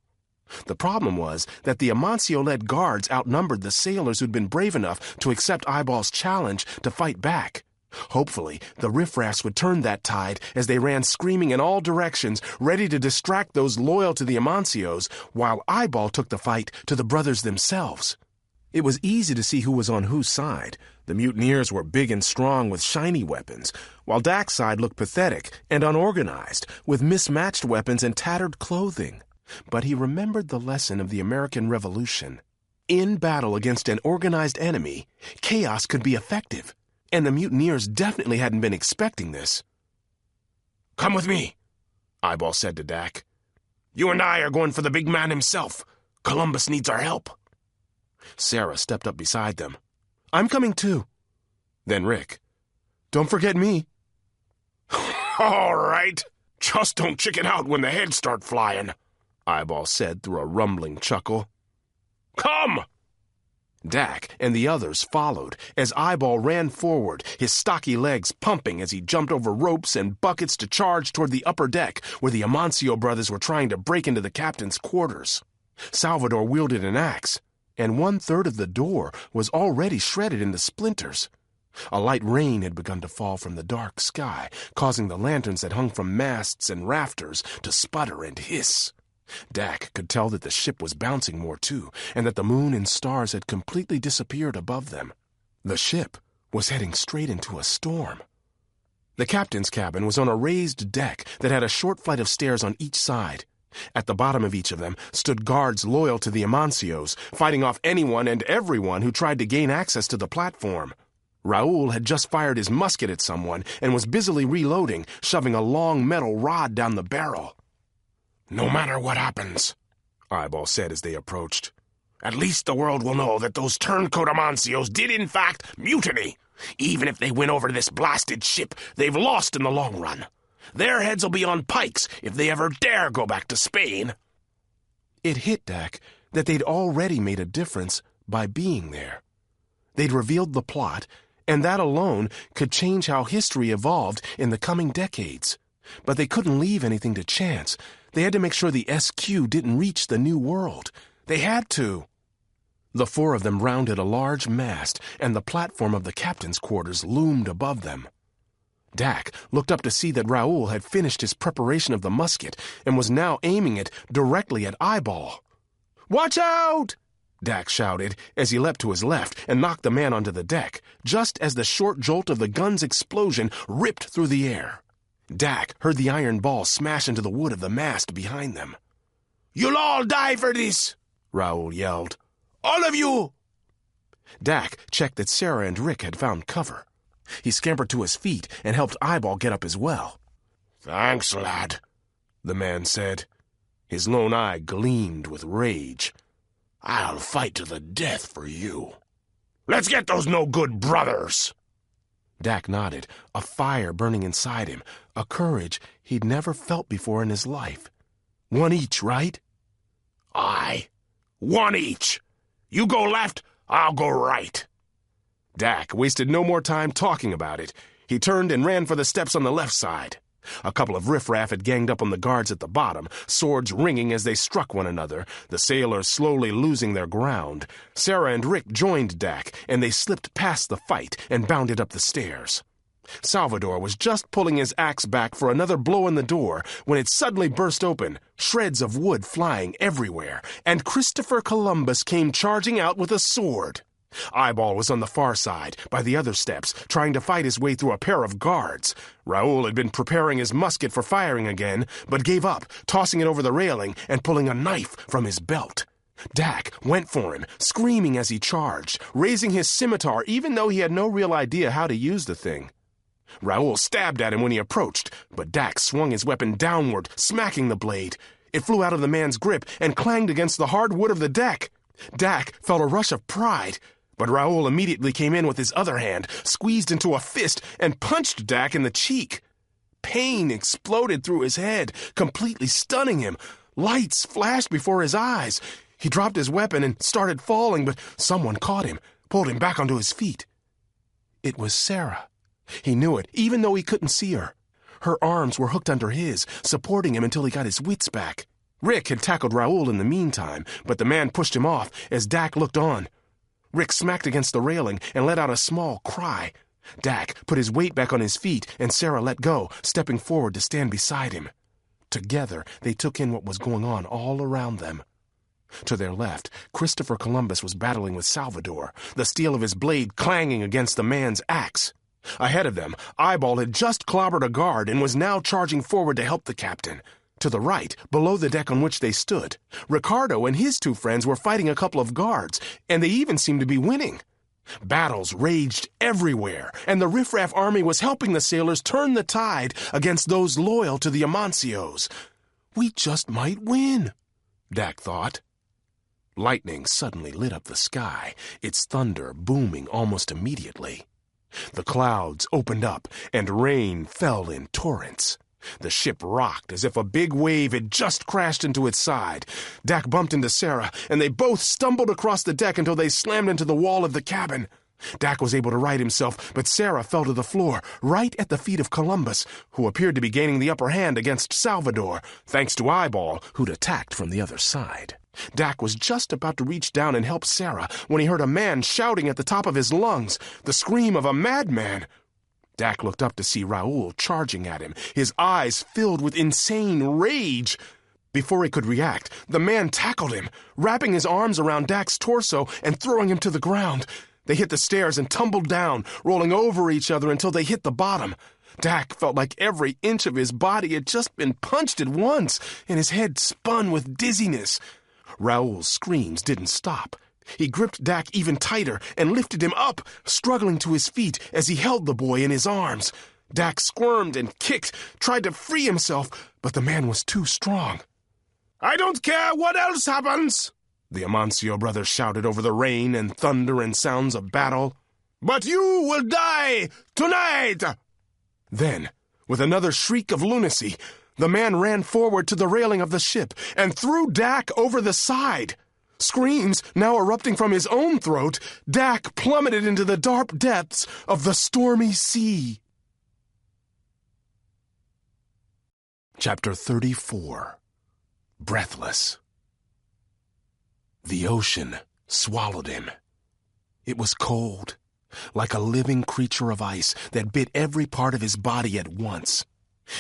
The problem was that the Amancio-led guards outnumbered the sailors who'd been brave enough to accept Eyeball's challenge to fight back. Hopefully, the riffraffs would turn that tide as they ran screaming in all directions, ready to distract those loyal to the Amancios, while Eyeball took the fight to the brothers themselves. It was easy to see who was on whose side. The mutineers were big and strong with shiny weapons, while Dak's side looked pathetic and unorganized, with mismatched weapons and tattered clothing. But he remembered the lesson of the American Revolution. In battle against an organized enemy, chaos could be effective, and the mutineers definitely hadn't been expecting this. Come with me, Eyeball said to Dak. You and I are going for the big man himself. Columbus needs our help. Sera stepped up beside them. I'm coming too. Then Rick. Don't forget me. All right. Just don't chicken out when the heads start flying, Eyeball said through a rumbling chuckle. Come! Dak and the others followed as Eyeball ran forward, his stocky legs pumping as he jumped over ropes and buckets to charge toward the upper deck where the Amancio brothers were trying to break into the captain's quarters. Salvador wielded an axe, and 1/3 of the door was already shredded into splinters. A light rain had begun to fall from the dark sky, causing the lanterns that hung from masts and rafters to sputter and hiss. Dak could tell that the ship was bouncing more too, and that the moon and stars had completely disappeared above them. The ship was heading straight into a storm. The captain's cabin was on a raised deck that had a short flight of stairs on each side. At the bottom of each of them stood guards loyal to the Amancios, fighting off anyone and everyone who tried to gain access to the platform. Raul had just fired his musket at someone and was busily reloading, shoving a long metal rod down the barrel. No matter what happens, Eyeball said as they approached, at least the world will know that those turncoat Amancios did in fact mutiny. Even if they win over this blasted ship, they've lost in the long run. Their heads will be on pikes if they ever dare go back to Spain. It hit Dak that they'd already made a difference by being there. They'd revealed the plot, and that alone could change how history evolved in the coming decades. But they couldn't leave anything to chance. They had to make sure the SQ didn't reach the New World. They had to. The 4 of them rounded a large mast, and the platform of the captain's quarters loomed above them. Dak looked up to see that Raul had finished his preparation of the musket and was now aiming it directly at Eyeball. "Watch out!" Dak shouted as he leapt to his left and knocked the man onto the deck, just as the short jolt of the gun's explosion ripped through the air. Dak heard the iron ball smash into the wood of the mast behind them. "You'll all die for this!" Raul yelled. "All of you!" Dak checked that Sera and Rick had found cover. He scampered to his feet and helped Eyeball get up as well. "Thanks, lad," the man said. His lone eye gleamed with rage. "I'll fight to the death for you. Let's get those no-good brothers!" Dak nodded, a fire burning inside him, a courage he'd never felt before in his life. "1 each, right?" "Aye, 1 each. You go left, I'll go right. Dak wasted no more time talking about it. He turned and ran for the steps on the left side. A couple of riffraff had ganged up on the guards at the bottom, swords ringing as they struck one another, the sailors slowly losing their ground. Sera and Rick joined Dak, and they slipped past the fight and bounded up the stairs. Salvador was just pulling his axe back for another blow in the door when it suddenly burst open, shreds of wood flying everywhere, and Christopher Columbus came charging out with a sword. Eyeball was on the far side, by the other steps, trying to fight his way through a pair of guards. Raoul had been preparing his musket for firing again, but gave up, tossing it over the railing and pulling a knife from his belt. Dak went for him, screaming as he charged, raising his scimitar even though he had no real idea how to use the thing. Raoul stabbed at him when he approached, but Dak swung his weapon downward, smacking the blade. It flew out of the man's grip and clanged against the hard wood of the deck. Dak felt a rush of pride, but Raoul immediately came in with his other hand, squeezed into a fist, and punched Dak in the cheek. Pain exploded through his head, completely stunning him. Lights flashed before his eyes. He dropped his weapon and started falling, but someone caught him, pulled him back onto his feet. It was Sera. He knew it, even though he couldn't see her. Her arms were hooked under his, supporting him until he got his wits back. Rick had tackled Raoul in the meantime, but the man pushed him off as Dak looked on. Rick smacked against the railing and let out a small cry. Dak put his weight back on his feet, and Sera let go, stepping forward to stand beside him. Together, they took in what was going on all around them. To their left, Christopher Columbus was battling with Salvador, the steel of his blade clanging against the man's axe. Ahead of them, Eyeball had just clobbered a guard and was now charging forward to help the captain. To the right, below the deck on which they stood, Ricardo and his two friends were fighting a couple of guards, and they even seemed to be winning. Battles raged everywhere, and the riffraff army was helping the sailors turn the tide against those loyal to the Amancios. We just might win, Dak thought. Lightning suddenly lit up the sky, its thunder booming almost immediately. The clouds opened up, and rain fell in torrents. The ship rocked as if a big wave had just crashed into its side. Dak bumped into Sera, and they both stumbled across the deck until they slammed into the wall of the cabin. Dak was able to right himself, but Sera fell to the floor, right at the feet of Columbus, who appeared to be gaining the upper hand against Salvador, thanks to Eyeball, who'd attacked from the other side. Dak was just about to reach down and help Sera when he heard a man shouting at the top of his lungs, the scream of a madman. Dak looked up to see Raoul charging at him, his eyes filled with insane rage. Before he could react, the man tackled him, wrapping his arms around Dak's torso and throwing him to the ground. They hit the stairs and tumbled down, rolling over each other until they hit the bottom. Dak felt like every inch of his body had just been punched at once, and his head spun with dizziness. Raoul's screams didn't stop. He gripped Dak even tighter and lifted him up, struggling to his feet as he held the boy in his arms. Dak squirmed and kicked, tried to free himself, but the man was too strong. "I don't care what else happens," the Amancio brothers shouted over the rain and thunder and sounds of battle. "But you will die tonight!" Then, with another shriek of lunacy, the man ran forward to the railing of the ship and threw Dak over the side. Screams now erupting from his own throat, Dak plummeted into the dark depths of the stormy sea. Chapter 34. Breathless. The ocean swallowed him. It was cold, like a living creature of ice that bit every part of his body at once.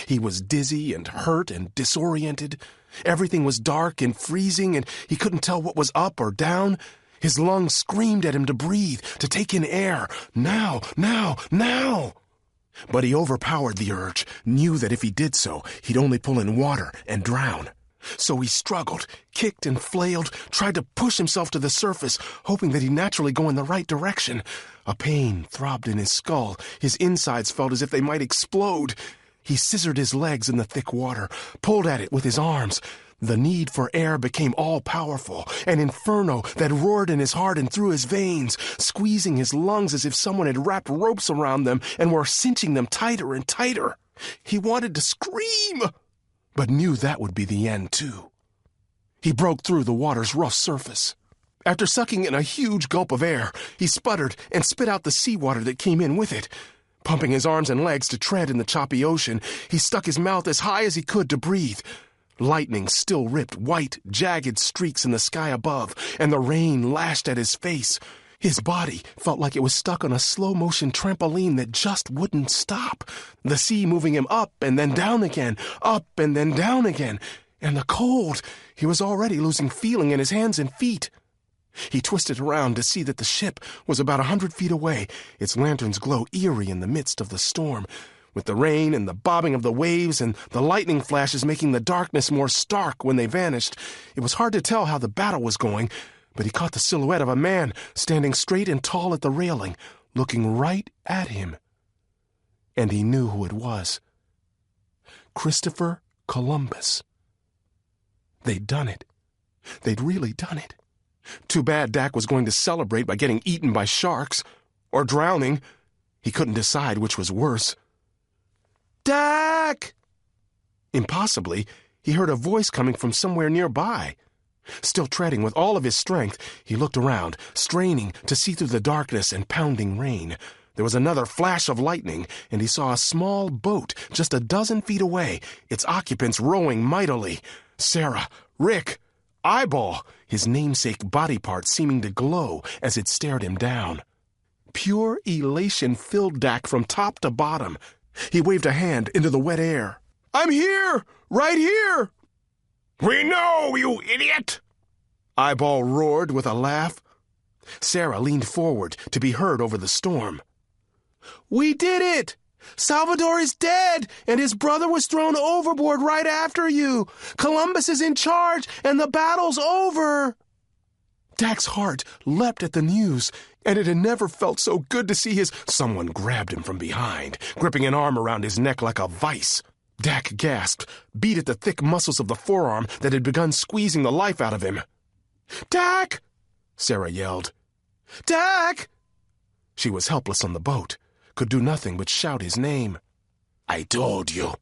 He was dizzy and hurt and disoriented. Everything was dark and freezing, and he couldn't tell what was up or down. His lungs screamed at him to breathe, to take in air. Now, now, now! But he overpowered the urge, knew that if he did so, he'd only pull in water and drown. So he struggled, kicked and flailed, tried to push himself to the surface, hoping that he'd naturally go in the right direction. A pain throbbed in his skull. His insides felt as if they might explode. He scissored his legs in the thick water, pulled at it with his arms. The need for air became all-powerful, an inferno that roared in his heart and through his veins, squeezing his lungs as if someone had wrapped ropes around them and were cinching them tighter and tighter. He wanted to scream, but knew that would be the end, too. He broke through the water's rough surface. After sucking in a huge gulp of air, he sputtered and spit out the seawater that came in with it. Pumping his arms and legs to tread in the choppy ocean, he stuck his mouth as high as he could to breathe. Lightning still ripped white, jagged streaks in the sky above, and the rain lashed at his face. His body felt like it was stuck on a slow-motion trampoline that just wouldn't stop. The sea moving him up and then down again, up and then down again. And the cold, he was already losing feeling in his hands and feet. He twisted around to see that the ship was about 100 feet away, its lantern's glow eerie in the midst of the storm. With the rain and the bobbing of the waves and the lightning flashes making the darkness more stark when they vanished, it was hard to tell how the battle was going, but he caught the silhouette of a man standing straight and tall at the railing, looking right at him. And he knew who it was. Christopher Columbus. They'd done it. They'd really done it. Too bad Dak was going to celebrate by getting eaten by sharks, or drowning. He couldn't decide which was worse. Dak! Impossibly, he heard a voice coming from somewhere nearby. Still treading with all of his strength, he looked around, straining to see through the darkness and pounding rain. There was another flash of lightning, and he saw a small boat just a dozen feet away, its occupants rowing mightily. Sera, Rick, Eyeball, his namesake body part seeming to glow as it stared him down. Pure elation filled Dak from top to bottom. He waved a hand into the wet air. "I'm here! Right here!" "We know, you idiot!" Eyeball roared with a laugh. Sera leaned forward to be heard over the storm. "We did it! Salvador is dead, and his brother was thrown overboard right after you. Columbus is in charge, and the battle's over." Dak's heart leapt at the news, and it had never felt so good to see his... Someone grabbed him from behind, gripping an arm around his neck like a vice. Dak gasped, beat at the thick muscles of the forearm that had begun squeezing the life out of him. "Dak!" Sera yelled. "Dak!" She was helpless on the boat, could do nothing but shout his name. "I told you,"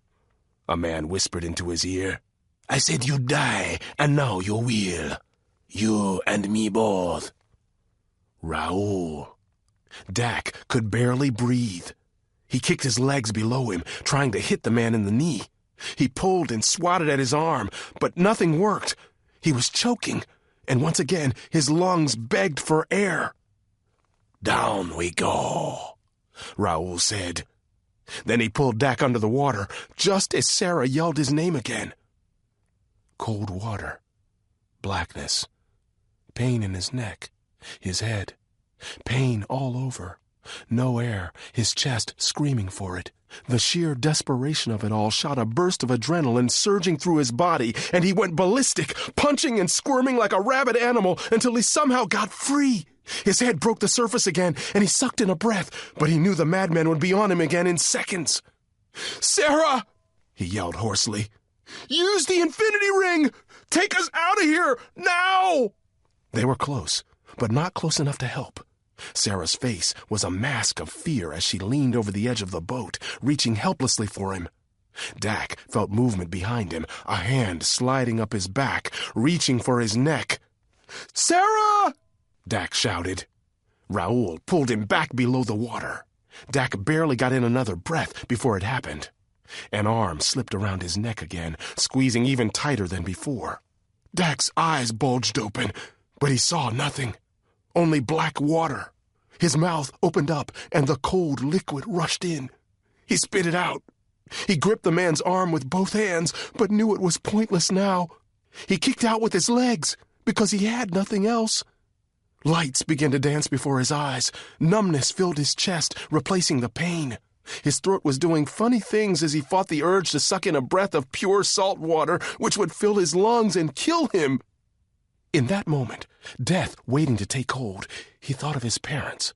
a man whispered into his ear. "I said you'd die, and now you will. You and me both." Raoul. Dak could barely breathe. He kicked his legs below him, trying to hit the man in the knee. He pulled and swatted at his arm, but nothing worked. He was choking, and once again his lungs begged for air. "Down we go," Raoul said. Then he pulled Dak under the water, just as Sera yelled his name again. Cold water. Blackness. Pain in his neck. His head. Pain all over. No air, his chest screaming for it. The sheer desperation of it all shot a burst of adrenaline surging through his body, and he went ballistic, punching and squirming like a rabid animal until he somehow got free. His head broke the surface again, and he sucked in a breath, but he knew the madman would be on him again in seconds. "Sera!" he yelled hoarsely. "Use the infinity ring! Take us out of here, now!" They were close, but not close enough to help. Sera's face was a mask of fear as she leaned over the edge of the boat, reaching helplessly for him. Dak felt movement behind him, a hand sliding up his back, reaching for his neck. "Sera!" Dak shouted. Raoul pulled him back below the water. Dak barely got in another breath before it happened. An arm slipped around his neck again, squeezing even tighter than before. Dak's eyes bulged open, but he saw nothing. Only black water. His mouth opened up, and the cold liquid rushed in. He spit it out. He gripped the man's arm with both hands, but knew it was pointless now. He kicked out with his legs, because he had nothing else. Lights began to dance before his eyes. Numbness filled his chest, replacing the pain. His throat was doing funny things as he fought the urge to suck in a breath of pure salt water, which would fill his lungs and kill him. In that moment, death waiting to take hold, he thought of his parents.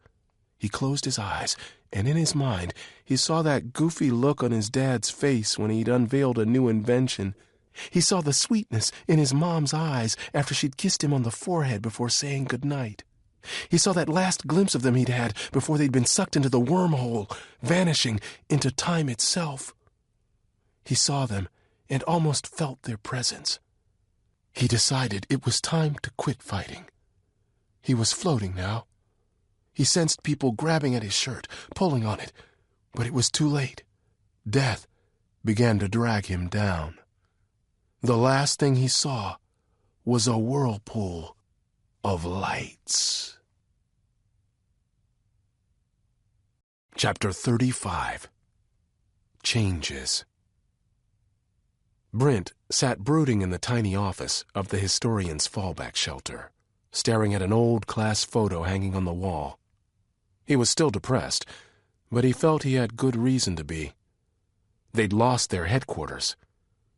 He closed his eyes, and in his mind, he saw that goofy look on his dad's face when he'd unveiled a new invention. He saw the sweetness in his mom's eyes after she'd kissed him on the forehead before saying goodnight. He saw that last glimpse of them he'd had before they'd been sucked into the wormhole, vanishing into time itself. He saw them and almost felt their presence. He decided it was time to quit fighting. He was floating now. He sensed people grabbing at his shirt, pulling on it, but it was too late. Death began to drag him down. The last thing he saw was a whirlpool of lights. Chapter 35. Changes. Brent sat brooding in the tiny office of the historian's fallback shelter, staring at an old class photo hanging on the wall. He was still depressed, but he felt he had good reason to be. They'd lost their headquarters.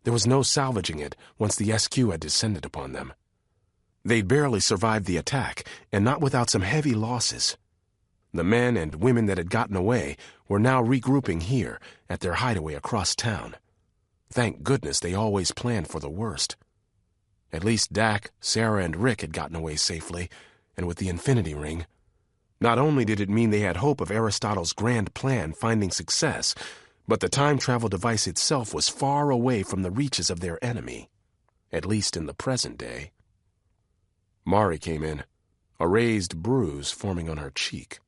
There was no salvaging it once the SQ had descended upon them. They'd barely survived the attack, and not without some heavy losses. The men and women that had gotten away were now regrouping here at their hideaway across town. Thank goodness they always planned for the worst. At least Dak, Sera, and Rick had gotten away safely, and with the Infinity Ring. Not only did it mean they had hope of Aristotle's grand plan finding success, but the time-travel device itself was far away from the reaches of their enemy, at least in the present day. Mari came in, a raised bruise forming on her cheek.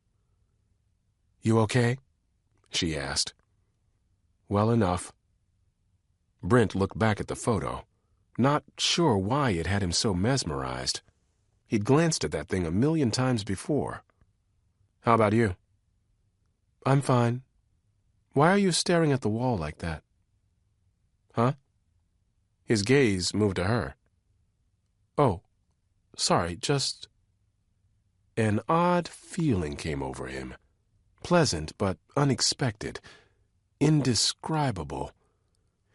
"You okay?" she asked. "Well enough." Brent looked back at the photo, not sure why it had him so mesmerized. He'd glanced at that thing 1,000,000 times before. "How about you?" "I'm fine. Why are you staring at the wall like that?" "Huh?" His gaze moved to her. "Oh, sorry, just—" An odd feeling came over him. Pleasant but unexpected. Indescribable.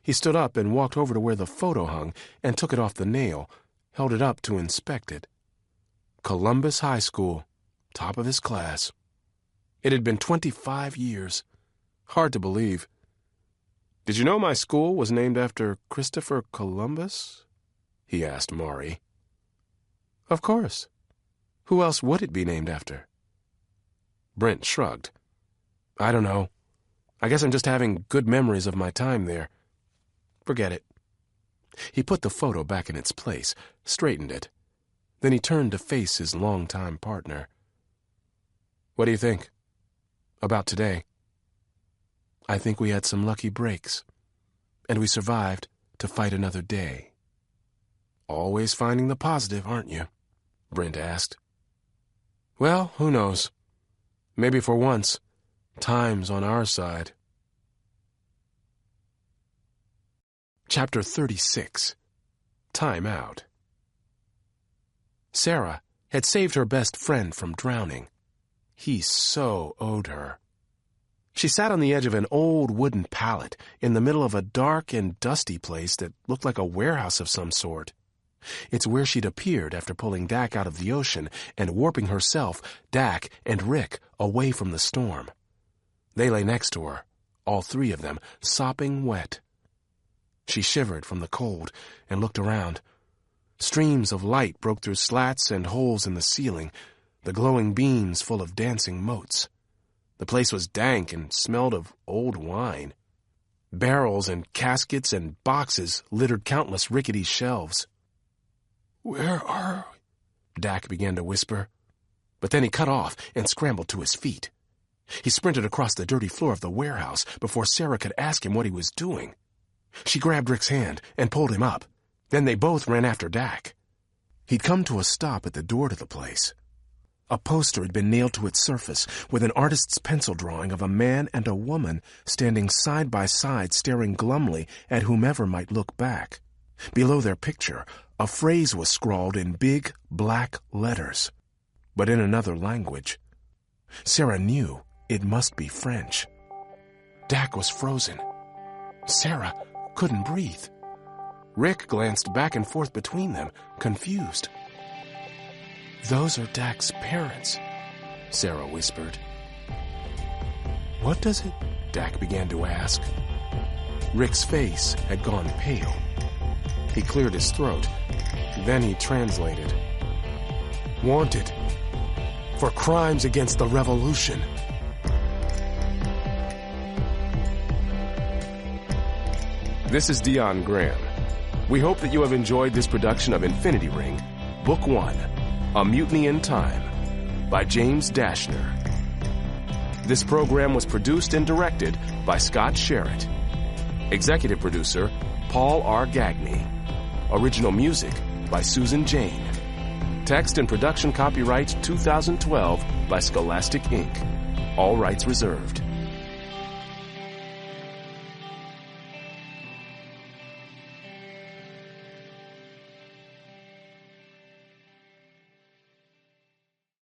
He stood up and walked over to where the photo hung and took it off the nail, held it up to inspect it. Columbus High School, top of his class. It had been 25 years. Hard to believe. "Did you know my school was named after Christopher Columbus?" he asked Mari. "Of course. Who else would it be named after?" Brent shrugged. "I don't know. I guess I'm just having good memories of my time there. Forget it." He put the photo back in its place, straightened it. Then he turned to face his longtime partner. "What do you think? About today?" "I think we had some lucky breaks. And we survived to fight another day." "Always finding the positive, aren't you?" Brent asked. "Well, who knows? Maybe for once, time's on our side." Chapter 36. Time Out. Sera had saved her best friend from drowning. He so owed her. She sat on the edge of an old wooden pallet in the middle of a dark and dusty place that looked like a warehouse of some sort. It's where she'd appeared after pulling Dak out of the ocean and warping herself, Dak, and Rick away from the storm. They lay next to her, all three of them, sopping wet. She shivered from the cold and looked around. Streams of light broke through slats and holes in the ceiling, the glowing beams full of dancing motes. The place was dank and smelled of old wine. Barrels and caskets and boxes littered countless rickety shelves. "Where are we?" Dak began to whisper. But then he cut off and scrambled to his feet. He sprinted across the dirty floor of the warehouse before Sera could ask him what he was doing. She grabbed Rick's hand and pulled him up. Then they both ran after Dak. He'd come to a stop at the door to the place. A poster had been nailed to its surface with an artist's pencil drawing of a man and a woman standing side by side staring glumly at whomever might look back. Below their picture, a phrase was scrawled in big black letters, but in another language. Sera knew it must be French. Dak was frozen. Sera couldn't breathe. Rick glanced back and forth between them, confused. "Those are Dak's parents," Sera whispered. "What does it?" Dak began to ask. Rick's face had gone pale. He cleared his throat. Then he translated. "Wanted for crimes against the revolution." This is Dion Graham. We hope that you have enjoyed this production of Infinity Ring, Book 1, A Mutiny in Time by James Dashner. This program was produced and directed by Scott Sherritt. Executive producer, Paul R. Gagney. Original music by Susan Jane. Text and production copyright 2012 by Scholastic Inc. All rights reserved.